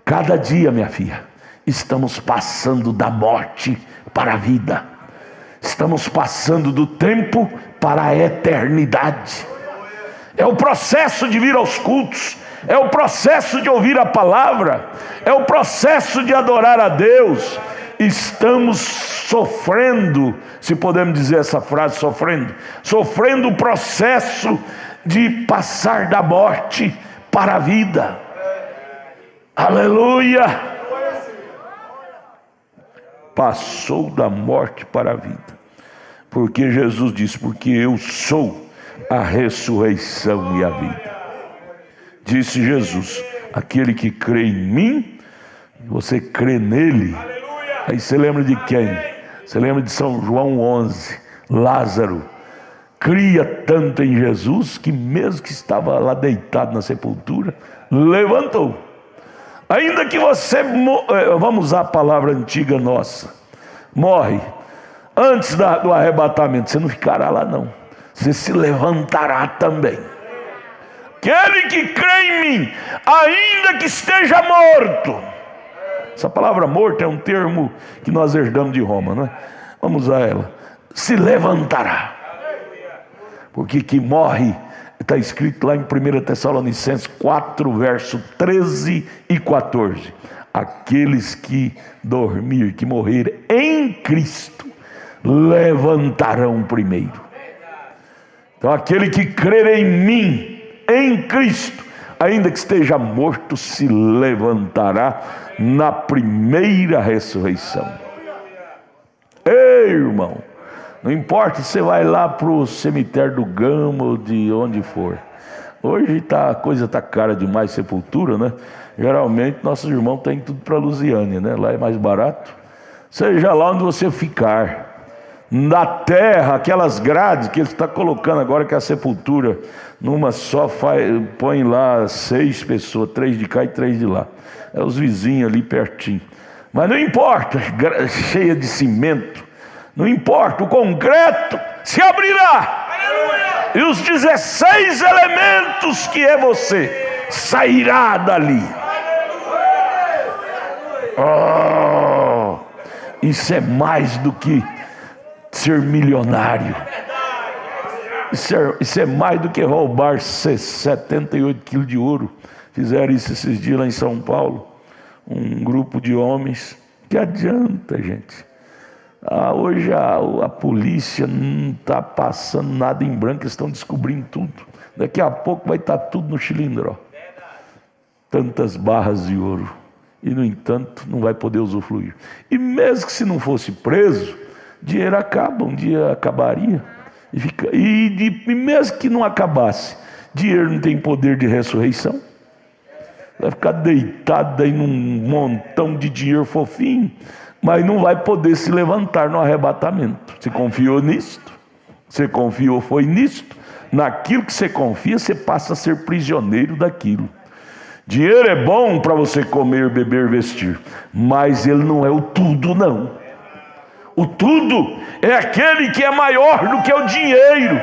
Cada dia, minha filha, estamos passando da morte para a vida. Estamos passando do tempo para a eternidade. É o processo de vir aos cultos. É o processo de ouvir a palavra, é o processo de adorar a Deus. Estamos sofrendo, se podemos dizer essa frase, sofrendo o processo de passar da morte para a vida. Aleluia! Passou da morte para a vida, porque Jesus disse, porque eu sou a ressurreição e a vida. Disse Jesus, aquele que crê em mim, você crê nele. Aí você lembra de quem? Você lembra de São João 11, Lázaro cria tanto em Jesus, que mesmo que estava lá deitado na sepultura, levantou. Ainda que você, vamos usar a palavra antiga nossa, morre, antes do arrebatamento, você não ficará lá não, você se levantará também. Aquele que crê em mim, ainda que esteja morto. Essa palavra morto é um termo que nós herdamos de Roma, não é? Vamos usar ela. Se levantará. Porque que morre, está escrito lá em 1 Tessalonicenses 4, verso 13 e 14. Aqueles que dormir, que morrer em Cristo, levantarão primeiro. Então aquele que crer em mim, em Cristo, ainda que esteja morto, se levantará na primeira ressurreição. Ei, irmão, não importa se você vai lá para o cemitério do Gama ou de onde for. Hoje a coisa está cara demais, sepultura, né? Geralmente nossos irmãos têm tudo para Lusiânia, né? Lá é mais barato. Seja lá onde você ficar. Na terra, aquelas grades que ele está colocando agora, que é a sepultura, numa só, põe lá 6 pessoas, 3 de cá e 3 de lá. É os vizinhos ali pertinho. Mas não importa, cheia de cimento, não importa, o concreto se abrirá. Aleluia! E os 16 elementos que é você, sairá dali. Oh, isso é mais do que ser milionário. Isso é mais do que roubar 78 quilos de ouro. Fizeram isso esses dias lá em São Paulo. Um grupo de homens. Que adianta, gente? Hoje a polícia não está passando nada em branco. Eles estão descobrindo tudo. Daqui a pouco vai estar tudo no cilindro. tantas barras de ouro, e no entanto não vai poder usufruir. E mesmo que se não fosse preso, dinheiro acaba, um dia acabaria. E mesmo que não acabasse, dinheiro não tem poder de ressurreição. Vai ficar deitado aí num montão de dinheiro fofinho, mas não vai poder se levantar no arrebatamento. Você confiou nisto? Você confiou foi nisto? Naquilo que você confia, você passa a ser prisioneiro daquilo. Dinheiro é bom para você comer, beber, vestir, mas ele não é o tudo, não. O tudo é aquele que é maior do que o dinheiro.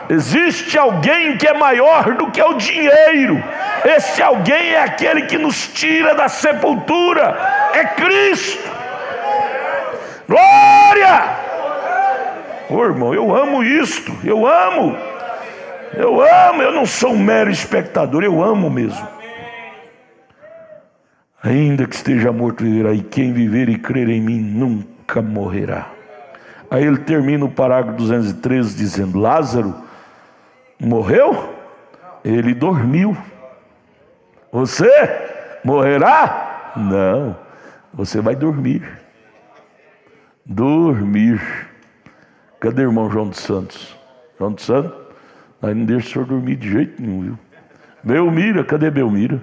Existe alguém que é maior do que o dinheiro. Esse alguém é aquele que nos tira da sepultura. É Cristo. Glória! Ô irmão, eu amo isto. Eu amo. Eu não sou um mero espectador. Eu amo mesmo. Ainda que esteja morto, viverá. E quem viver e crer em mim nunca morrerá. Aí ele termina o parágrafo 213 dizendo: Lázaro morreu? Ele dormiu. Você morrerá? Não, você vai dormir. Dormir. Cadê o irmão João dos Santos? João dos Santos? Aí não deixa o senhor dormir de jeito nenhum, viu? Belmira, cadê Belmira?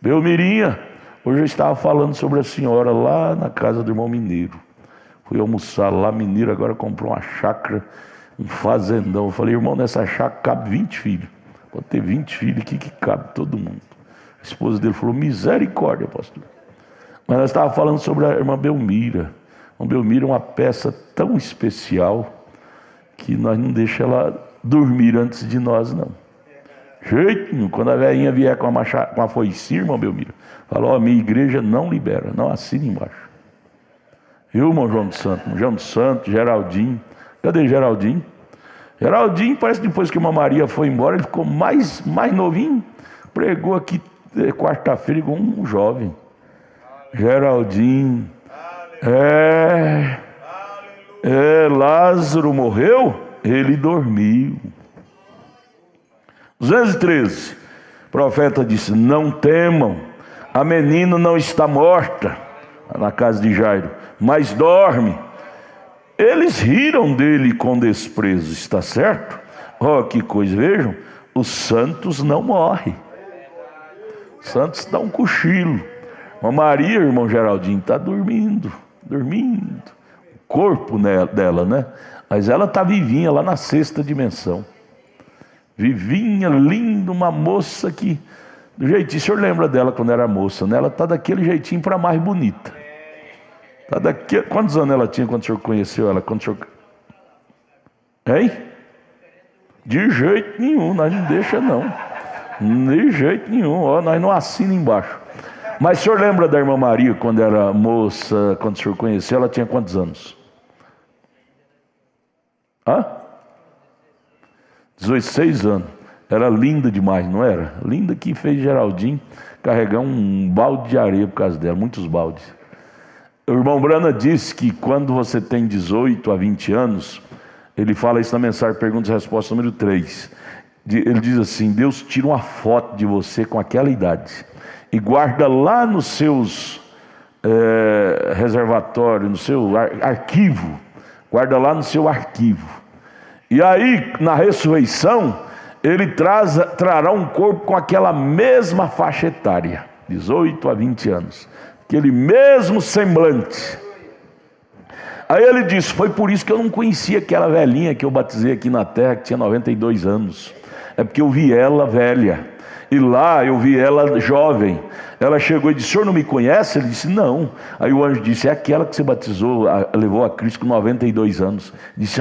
Belmirinha, hoje eu estava falando sobre a senhora lá na casa do irmão Mineiro. Fui almoçar lá, Mineiro agora comprou uma chácara, um fazendão. Eu falei: irmão, nessa chácara cabe 20 filhos. Pode ter 20 filhos aqui que cabe todo mundo. A esposa dele falou: misericórdia, pastor. Mas nós estávamos falando sobre a irmã Belmira. A irmã Belmira é uma peça tão especial que nós não deixamos ela dormir antes de nós, não. Jeito nenhum. Quando a velhinha vier com a foice, irmã Belmira, fala: ó, minha igreja não libera, não assina embaixo. Viu, irmão João dos Santos? João dos Santos, Geraldinho. Cadê Geraldinho? Geraldinho, parece que depois que a irmã Maria foi embora, ele ficou mais novinho. Pregou aqui quarta-feira igual um jovem. Geraldinho. Lázaro morreu? Ele dormiu. 213. O profeta disse: não temam, a menina não está morta, na casa de Jairo, mas dorme. Eles riram dele com desprezo, está certo? Oh, que coisa, vejam, os santos não morrem. Os santos dão um cochilo. A Maria, irmão Geraldinho, está dormindo. O corpo dela, né? Mas ela está vivinha lá na sexta dimensão. Vivinha, linda, uma moça que, do jeitinho, o senhor lembra dela quando era moça, né? Ela está daquele jeitinho para mais bonita. Quantos anos ela tinha quando o senhor conheceu ela? Hein? De jeito nenhum, nós não deixa não. De jeito nenhum, ó, nós não assina embaixo. Mas o senhor lembra da irmã Maria quando era moça, quando o senhor conheceu, ela tinha quantos anos? 16 anos. Era linda demais, não era? Linda que fez Geraldinho carregar um balde de areia por causa dela, muitos baldes. O irmão Brana disse que quando você tem 18 a 20 anos, ele fala isso na mensagem Perguntas e Respostas número 3. Ele diz assim: Deus tira uma foto de você com aquela idade e guarda lá nos seus reservatórios, no seu arquivo. Guarda lá no seu arquivo. E aí, na ressurreição, ele trará um corpo com aquela mesma faixa etária, 18 a 20 anos. Aquele mesmo semblante. Aí ele disse: foi por isso que eu não conhecia aquela velhinha que eu batizei aqui na terra, que tinha 92 anos. É porque eu vi ela velha. E lá eu vi ela jovem. Ela chegou e disse: o senhor não me conhece? Ele disse: não. Aí o anjo disse: é aquela que você batizou, levou a Cristo com 92 anos. Disse: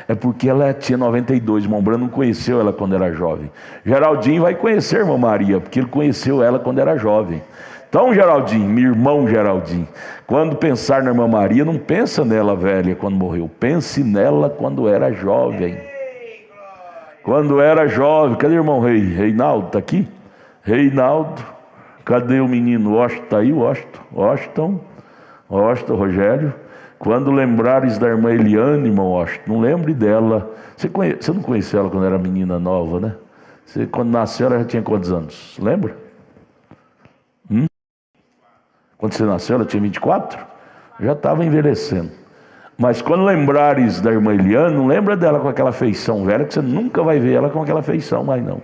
é porque ela tinha 92. Irmão Brano não conheceu ela quando era jovem. Geraldinho vai conhecer a irmã Maria, porque ele conheceu ela quando era jovem. Então, Geraldinho, meu irmão Geraldinho, quando pensar na irmã Maria, não pensa nela velha quando morreu. Pense nela quando era jovem. Quando era jovem. Cadê o irmão Reinaldo? Está aqui? Reinaldo. Cadê o menino? Washington está aí? Washington, Rogério. Quando lembrares da irmã Eliane, irmão Washington, não lembre dela. Você não conheceu ela quando era menina nova, né? Você, quando nasceu, ela já tinha quantos anos? Lembra? Quando você nasceu, ela tinha 24? Já estava envelhecendo. Mas quando lembrares da irmã Eliane, não lembra dela com aquela feição velha, que você nunca vai ver ela com aquela feição mais não.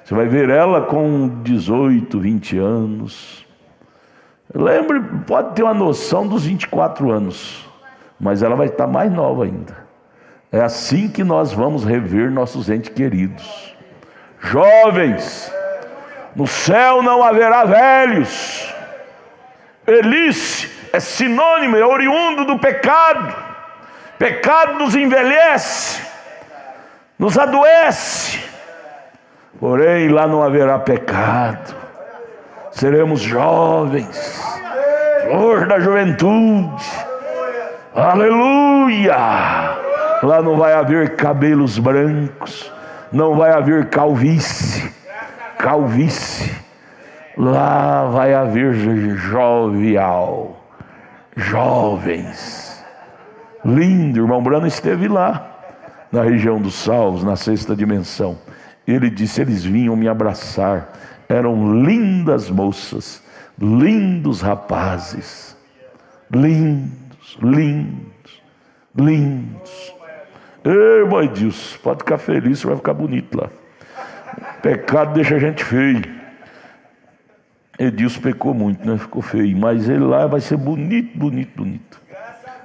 Você vai ver ela com 18, 20 anos. Lembre, pode ter uma noção dos 24 anos, mas ela vai estar mais nova ainda. É assim que nós vamos rever nossos entes queridos. Jovens, no céu não haverá velhos. Velhice é sinônimo, é oriundo do pecado. Pecado nos envelhece, nos adoece. Porém, lá não haverá pecado. Seremos jovens, flor da juventude. Aleluia! Lá não vai haver cabelos brancos, não vai haver calvície. Lá vai haver jovial, jovens. Lindo, irmão Brano esteve lá, na região dos salvos, na sexta dimensão. Ele disse, eles vinham me abraçar, eram lindas moças, lindos rapazes, lindos. Ei, irmão Edilson, pode ficar feliz, você vai ficar bonito lá. Pecado deixa a gente feio. Edilson pecou muito, né? Ficou feio, mas ele lá vai ser bonito.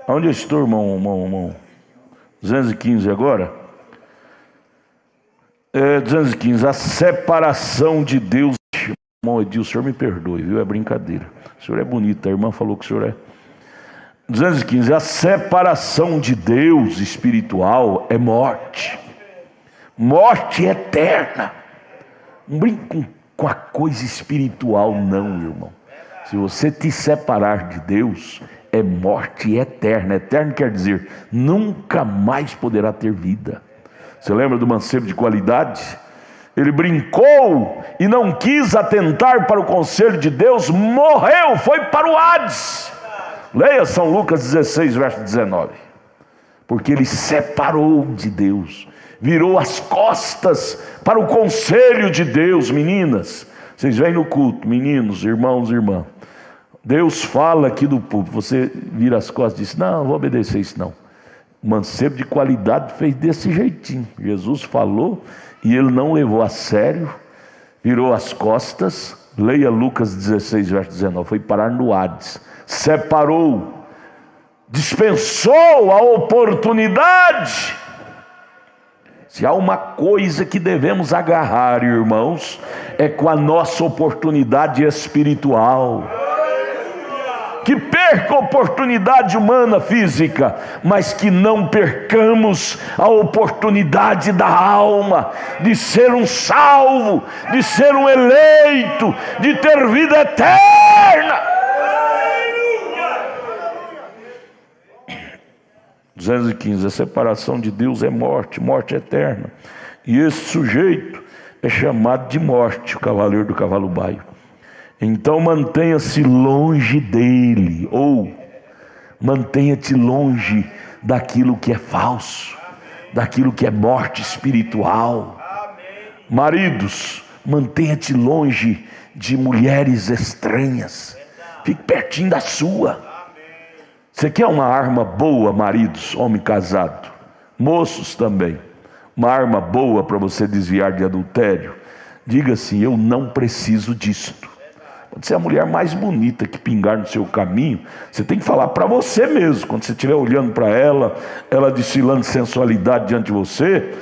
Onde eu estou, irmão? 215 agora? 215, a separação de Deus. Irmão Edilson, o senhor me perdoe, viu? É brincadeira. O senhor é bonito, a irmã falou que o senhor é. 215, a separação de Deus espiritual é morte. Morte eterna. Não brinque com a coisa espiritual, não, irmão. Se você te separar de Deus, é morte eterna. Eterno quer dizer, nunca mais poderá ter vida. Você lembra do mancebo de qualidade? Ele brincou e não quis atentar para o conselho de Deus, morreu, foi para o Hades. Leia São Lucas 16, verso 19. Porque ele separou de Deus, virou as costas para o conselho de Deus. Meninas, vocês vêm no culto, meninos, irmãos e irmãs, Deus fala aqui do púlpito, você vira as costas e diz, não vou obedecer isso não. O mancebo de qualidade fez desse jeitinho. Jesus falou e ele não levou a sério, virou as costas. Leia Lucas 16, verso 19. Foi parar no Hades. Separou, dispensou a oportunidade. Se há uma coisa que devemos agarrar, irmãos, é com a nossa oportunidade espiritual. Que perca a oportunidade humana física, mas que não percamos a oportunidade da alma, de ser um salvo, de ser um eleito, de ter vida eterna. 215, a separação de Deus é morte, morte eterna. E esse sujeito é chamado de morte, o cavaleiro do cavalo baio. Então mantenha-se longe dele, ou mantenha-te longe daquilo que é falso, daquilo que é morte espiritual. Maridos, mantenha-te longe de mulheres estranhas, fique pertinho da sua. Você quer uma arma boa, maridos, homem casado, moços também, uma arma boa para você desviar de adultério? Diga assim, eu não preciso disto. Pode ser a mulher mais bonita que pingar no seu caminho, você tem que falar para você mesmo, quando você estiver olhando para ela, ela desfilando sensualidade diante de você.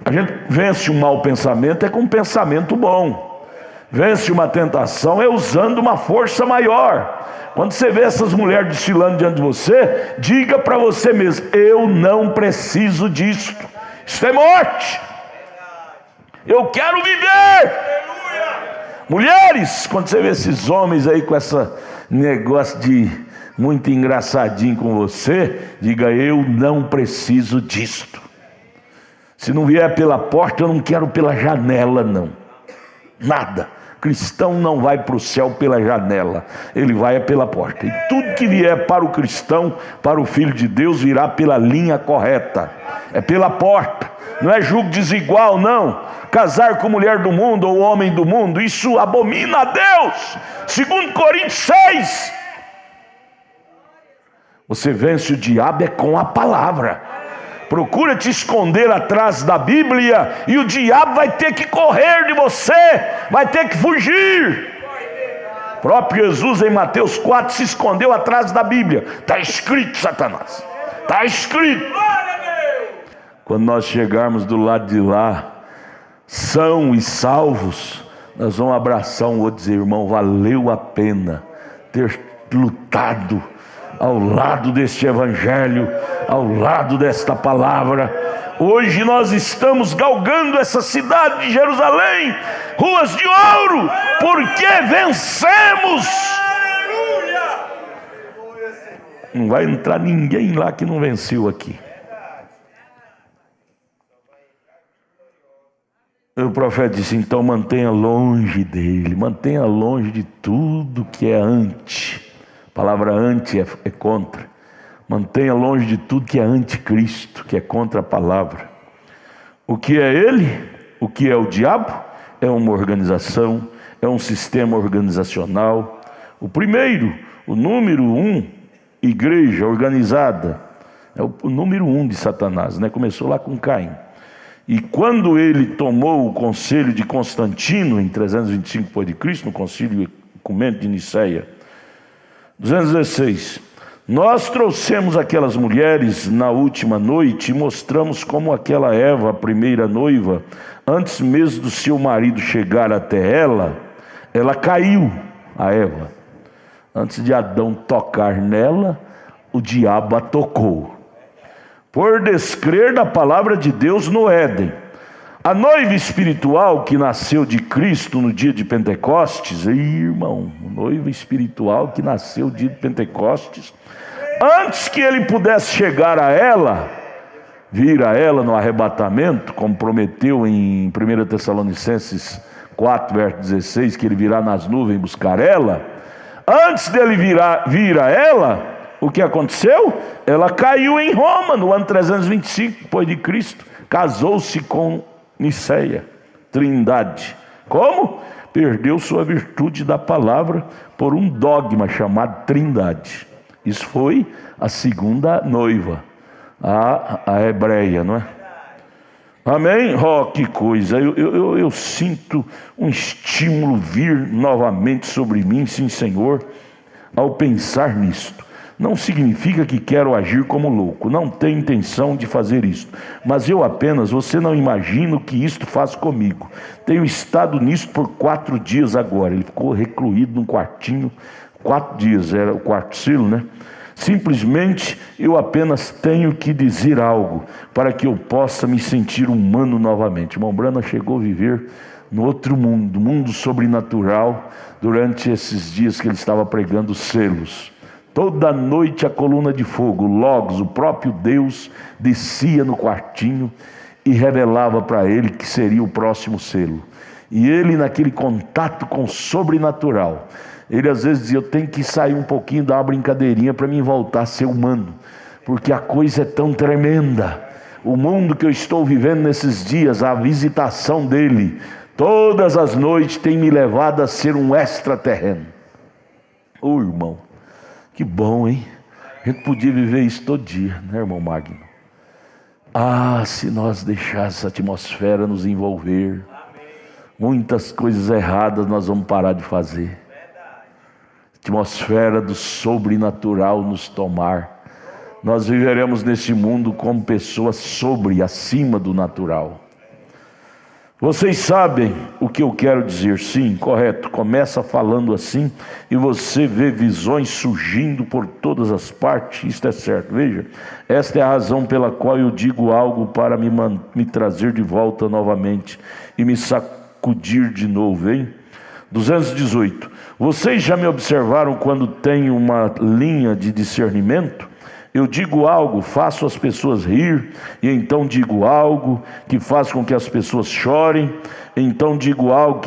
A gente vence um mau pensamento é com um pensamento bom, vence uma tentação é usando uma força maior. Quando você vê essas mulheres desfilando diante de você, diga para você mesmo, eu não preciso disto, isso é morte, eu quero viver. Mulheres, quando você vê esses homens aí com essa negócio de muito engraçadinho com você, diga, eu não preciso disto. Se não vier pela porta, eu não quero pela janela não. Nada. Cristão não vai para o céu pela janela, ele vai pela porta. E tudo que vier para o cristão, para o filho de Deus, virá pela linha correta. É pela porta. Não é julgo desigual não. casar com mulher do mundo ou homem do mundo, isso abomina a Deus. 2 Coríntios 6. Você vence o diabo é com a palavra. Procura te esconder atrás da Bíblia e o diabo vai ter que correr de você, vai ter que fugir. O próprio Jesus em Mateus 4 se escondeu atrás da Bíblia. Está escrito, Satanás, está escrito. Quando nós chegarmos do lado de lá, são e salvos, nós vamos abraçar um outro e dizer: irmão, valeu a pena ter lutado ao lado deste evangelho, ao lado desta palavra. Hoje nós estamos galgando essa cidade de Jerusalém, ruas de ouro, porque vencemos. Não vai entrar ninguém lá que não venceu aqui. O profeta disse: então mantenha longe dele, mantenha longe de tudo que é anti. A palavra anti é contra. Mantenha longe de tudo que é anticristo, que é contra a palavra. O que é ele? O que é o diabo? É uma organização, é um sistema organizacional. O primeiro, o número 1, igreja organizada, é o número 1 de Satanás, né? Começou lá com Caim. E quando ele tomou o conselho de Constantino, em 325 d.C., no concílio ecumênico de Niceia, 216, nós trouxemos aquelas mulheres na última noite e mostramos como aquela Eva, a primeira noiva, antes mesmo do seu marido chegar até ela caiu, a Eva. Antes de Adão tocar nela, o diabo a tocou, por descrer da palavra de Deus no Éden. A noiva espiritual que nasceu de Cristo no dia de Pentecostes, irmão, noiva espiritual que nasceu no dia de Pentecostes, antes que ele pudesse chegar a ela, vir a ela no arrebatamento, como prometeu em 1 Tessalonicenses 4, verso 16, que ele virá nas nuvens buscar ela, antes dele vir a ela, o que aconteceu? Ela caiu em Roma, no ano 325 depois de Cristo, casou-se com Niceia, Trindade. Como? Perdeu sua virtude da palavra por um dogma chamado Trindade. Isso foi a segunda noiva, a hebreia, não é? Amém? Oh, que coisa! Eu sinto um estímulo vir novamente sobre mim, sim, Senhor, ao pensar nisto. Não significa que quero agir como louco, não tenho intenção de fazer isso, mas eu apenas, você não imagina o que isto faz comigo. Tenho estado nisso por 4 dias agora. Ele ficou recluído num quartinho, 4 dias, era o quarto silo, né? Simplesmente eu apenas tenho que dizer algo para que eu possa me sentir humano novamente. Irmão Brana chegou a viver no outro mundo, mundo sobrenatural, durante esses dias que ele estava pregando selos. Toda noite a coluna de fogo, Logos, o próprio Deus, descia no quartinho e revelava para ele que seria o próximo selo. E ele, naquele contato com o sobrenatural, ele às vezes dizia: eu tenho que sair um pouquinho, dar uma brincadeirinha para mim voltar a ser humano, porque a coisa é tão tremenda. O mundo que eu estou vivendo nesses dias, a visitação dele, todas as noites tem me levado a ser um extraterreno. Ô irmão, que bom, hein? A gente podia viver isso todo dia, né, irmão Magno? Ah, se nós deixarmos essa atmosfera nos envolver, muitas coisas erradas nós vamos parar de fazer. A atmosfera do sobrenatural nos tomar. Nós viveremos nesse mundo como pessoas sobre, acima do natural. Vocês sabem o que eu quero dizer? Sim, correto. Começa falando assim e você vê visões surgindo por todas as partes. Isto é certo. Veja, esta é a razão pela qual eu digo algo para me trazer de volta novamente e me sacudir de novo, hein? 218. Vocês já me observaram quando tenho uma linha de discernimento? Eu digo algo, faço as pessoas rir, e então digo algo que faz com que as pessoas chorem, então digo algo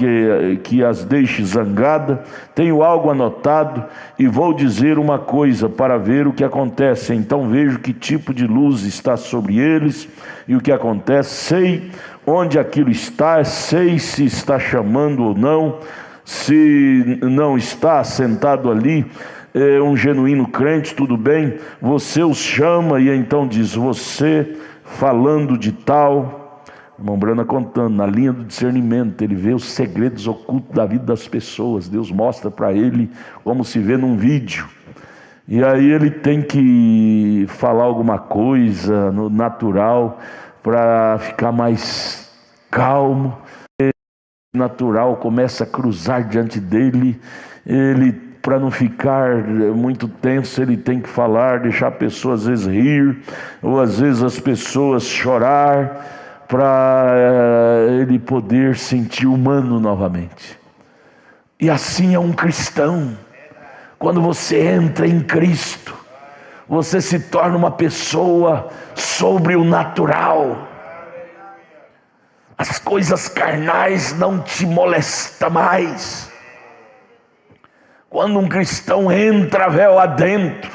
que as deixe zangada, tenho algo anotado e vou dizer uma coisa para ver o que acontece, então vejo que tipo de luz está sobre eles e o que acontece, sei onde aquilo está, sei se está chamando ou não, se não está sentado ali, é um genuíno crente, tudo bem, você os chama e então diz, você falando de tal, irmão Brana contando, na linha do discernimento, ele vê os segredos ocultos da vida das pessoas, Deus mostra para ele como se vê num vídeo, e aí ele tem que falar alguma coisa no natural, para ficar mais calmo, natural começa a cruzar diante dele, ele, para não ficar muito tenso, ele tem que falar, deixar a pessoa às vezes rir, ou às vezes as pessoas chorar, para ele poder sentir humano novamente. E assim é um cristão. Quando você entra em Cristo, você se torna uma pessoa sobre o natural. As coisas carnais não te molestam mais. Quando um cristão entra véu adentro,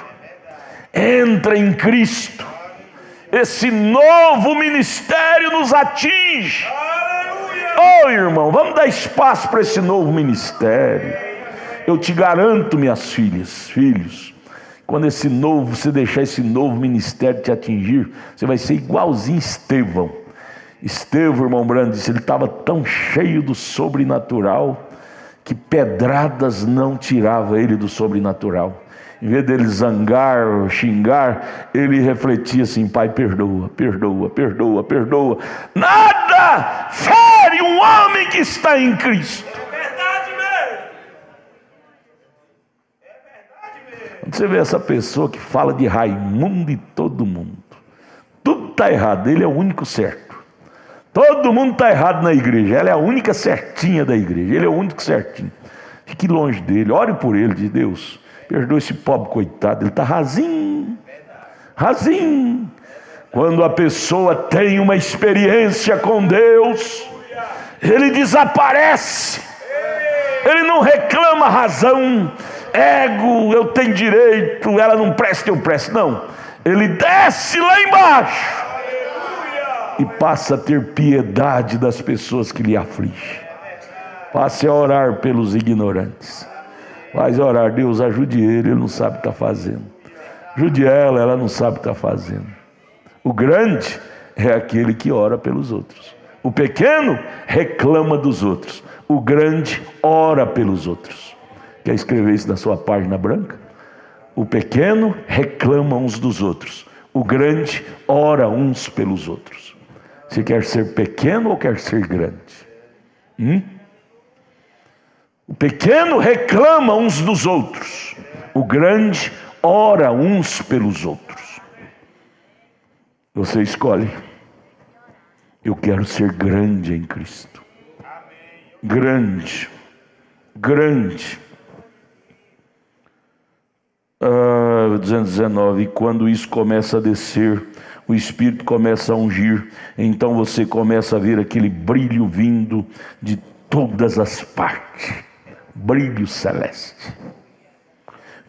entra em Cristo, esse novo ministério nos atinge. Oh irmão, vamos dar espaço para esse novo ministério. Eu te garanto, minhas filhos, quando você deixar esse novo ministério te atingir, você vai ser igualzinho Estevão. Estevão, irmão Brando, disse, ele estava tão cheio do sobrenatural, que pedradas não tirava ele do sobrenatural. Em vez dele zangar, xingar, ele refletia assim, Pai, perdoa, perdoa, perdoa, perdoa. Nada fere um homem que está em Cristo. É verdade mesmo. É verdade mesmo. Quando você vê essa pessoa que fala de Raimundo e todo mundo, tudo está errado, ele é o único certo. Todo mundo está errado na igreja, ela é a única certinha da igreja, ele é o único certinho. Fique longe dele, ore por ele, de Deus, perdoa esse pobre coitado, ele está rasinho, rasinho. Quando a pessoa tem uma experiência com Deus, ele desaparece, ele não reclama razão, ego, eu tenho direito, ela não presta, eu presto, não. Ele desce lá embaixo e passa a ter piedade das pessoas que lhe afligem. Passe a orar pelos ignorantes. Vai orar, Deus ajude ele não sabe o que está fazendo. Ajude ela não sabe o que está fazendo. O grande é aquele que ora pelos outros. O pequeno reclama dos outros. O grande ora pelos outros. Quer escrever isso na sua página branca? O pequeno reclama uns dos outros. O grande ora uns pelos outros. Você quer ser pequeno ou quer ser grande? O pequeno reclama uns dos outros. O grande ora uns pelos outros. Você escolhe. Eu quero ser grande em Cristo. Grande. Grande. 219. E quando isso começa a descer, o Espírito começa a ungir, então você começa a ver aquele brilho vindo de todas as partes, brilho celeste.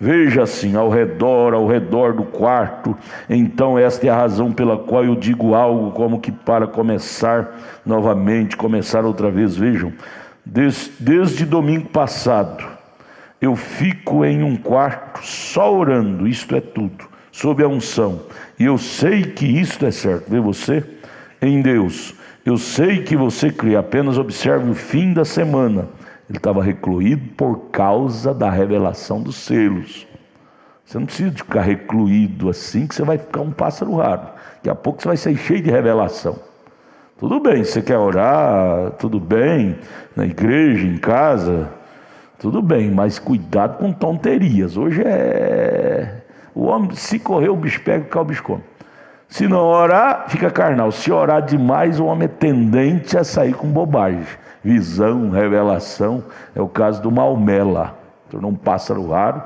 Veja assim, ao redor do quarto, então esta é a razão pela qual eu digo algo como que para começar novamente, começar outra vez. Vejam, desde domingo passado, eu fico em um quarto só orando, isto é tudo, sob a unção, e eu sei que isto é certo. Vê você? Em Deus, eu sei que você crê, apenas observe o fim da semana. Ele estava recluído por causa da revelação dos selos. Você não precisa de ficar recluído assim, que você vai ficar um pássaro raro. Daqui a pouco você vai ser cheio de revelação. Tudo bem, você quer orar, tudo bem, na igreja, em casa, tudo bem, mas cuidado com tonterias. Hoje o homem, se correr o bicho pega, o bicho come. Se não orar, fica carnal. Se orar demais, o homem é tendente a sair com bobagem. Visão, revelação, é o caso do Maomé lá. Tornou um pássaro raro.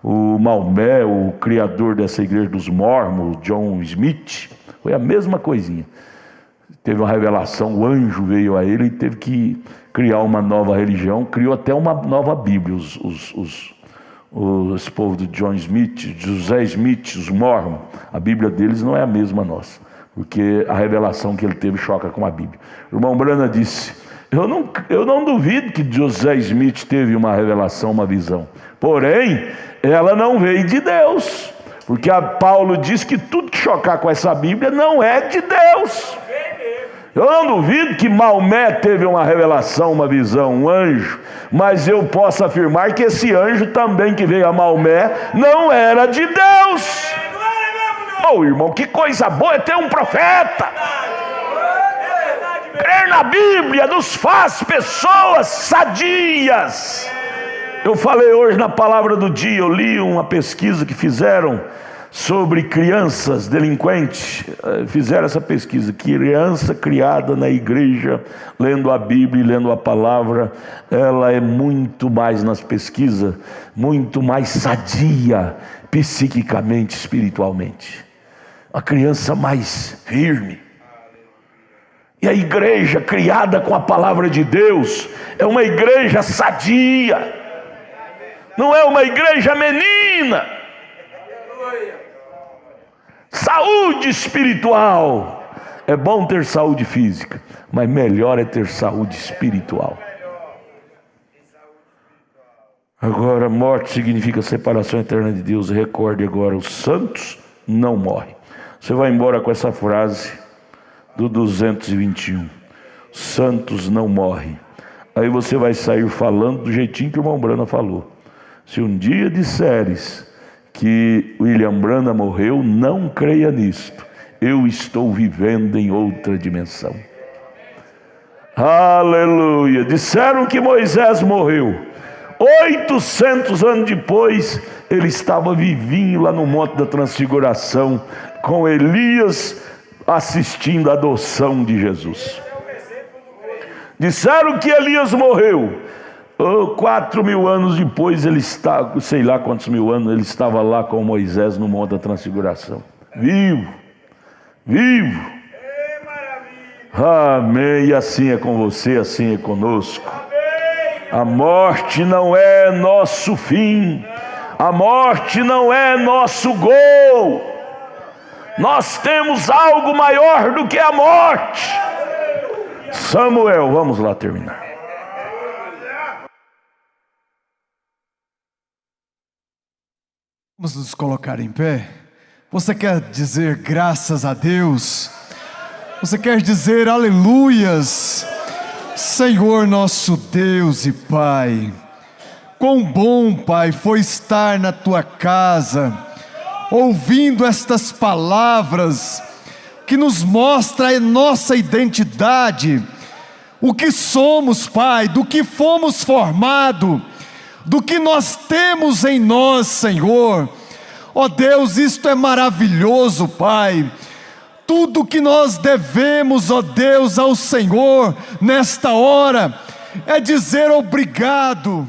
O Maomé, o criador dessa igreja dos Mormons, John Smith, foi a mesma coisinha. Teve uma revelação, o anjo veio a ele e teve que criar uma nova religião, criou até uma nova Bíblia. Esse povo do John Smith, José Smith, os Mormons, a Bíblia deles não é a mesma nossa, porque a revelação que ele teve choca com a Bíblia. O irmão Brana disse: eu não duvido que José Smith teve uma revelação, uma visão, porém, ela não veio de Deus, porque Paulo diz que tudo que chocar com essa Bíblia não é de Deus. Eu não duvido que Maomé teve uma revelação, uma visão, um anjo, mas eu posso afirmar que esse anjo também que veio a Maomé não era de Deus. Oh, irmão, que coisa boa é ter um profeta. Crer na Bíblia nos faz pessoas sadias. Eu falei hoje na palavra do dia, eu li uma pesquisa que fizeram sobre crianças delinquentes. Fizeram essa pesquisa: criança criada na igreja, lendo a Bíblia e lendo a palavra, ela é muito mais, nas pesquisas, muito mais sadia psiquicamente, espiritualmente, a criança mais firme. E a igreja criada com a palavra de Deus é uma igreja sadia, não é uma igreja menina. Saúde espiritual. É bom ter saúde física, mas melhor é ter saúde espiritual. Agora, morte significa separação eterna de Deus. Recorde agora: os santos não morrem. Você vai embora com essa frase do 221: santos não morrem. Aí você vai sair falando do jeitinho que o irmão Brana falou. Se um dia disseres que William Branham morreu, não creia nisto. Eu estou vivendo em outra dimensão. Aleluia. Disseram que Moisés morreu. 800 anos depois, ele estava vivinho lá no Monte da Transfiguração, com Elias, assistindo a adoção de Jesus. Disseram que Elias morreu. 4.000 anos depois, ele está, sei lá quantos mil anos, ele estava lá com Moisés no Monte da Transfiguração, vivo, vivo. Amém. E assim é com você, assim é conosco. A morte não é nosso fim, a morte não é nosso gol. Nós temos algo maior do que a morte. Samuel, vamos lá terminar. Vamos nos colocar em pé. Você quer dizer graças a Deus? Você quer dizer aleluias? Senhor nosso Deus e Pai, quão bom, Pai, foi estar na Tua casa, ouvindo estas palavras que nos mostra a nossa identidade, o que somos, Pai, do que fomos formados, do que nós temos em nós, Senhor. Ó Deus, isto é maravilhoso, Pai. Tudo que nós devemos, ó Deus, ao Senhor nesta hora é dizer obrigado.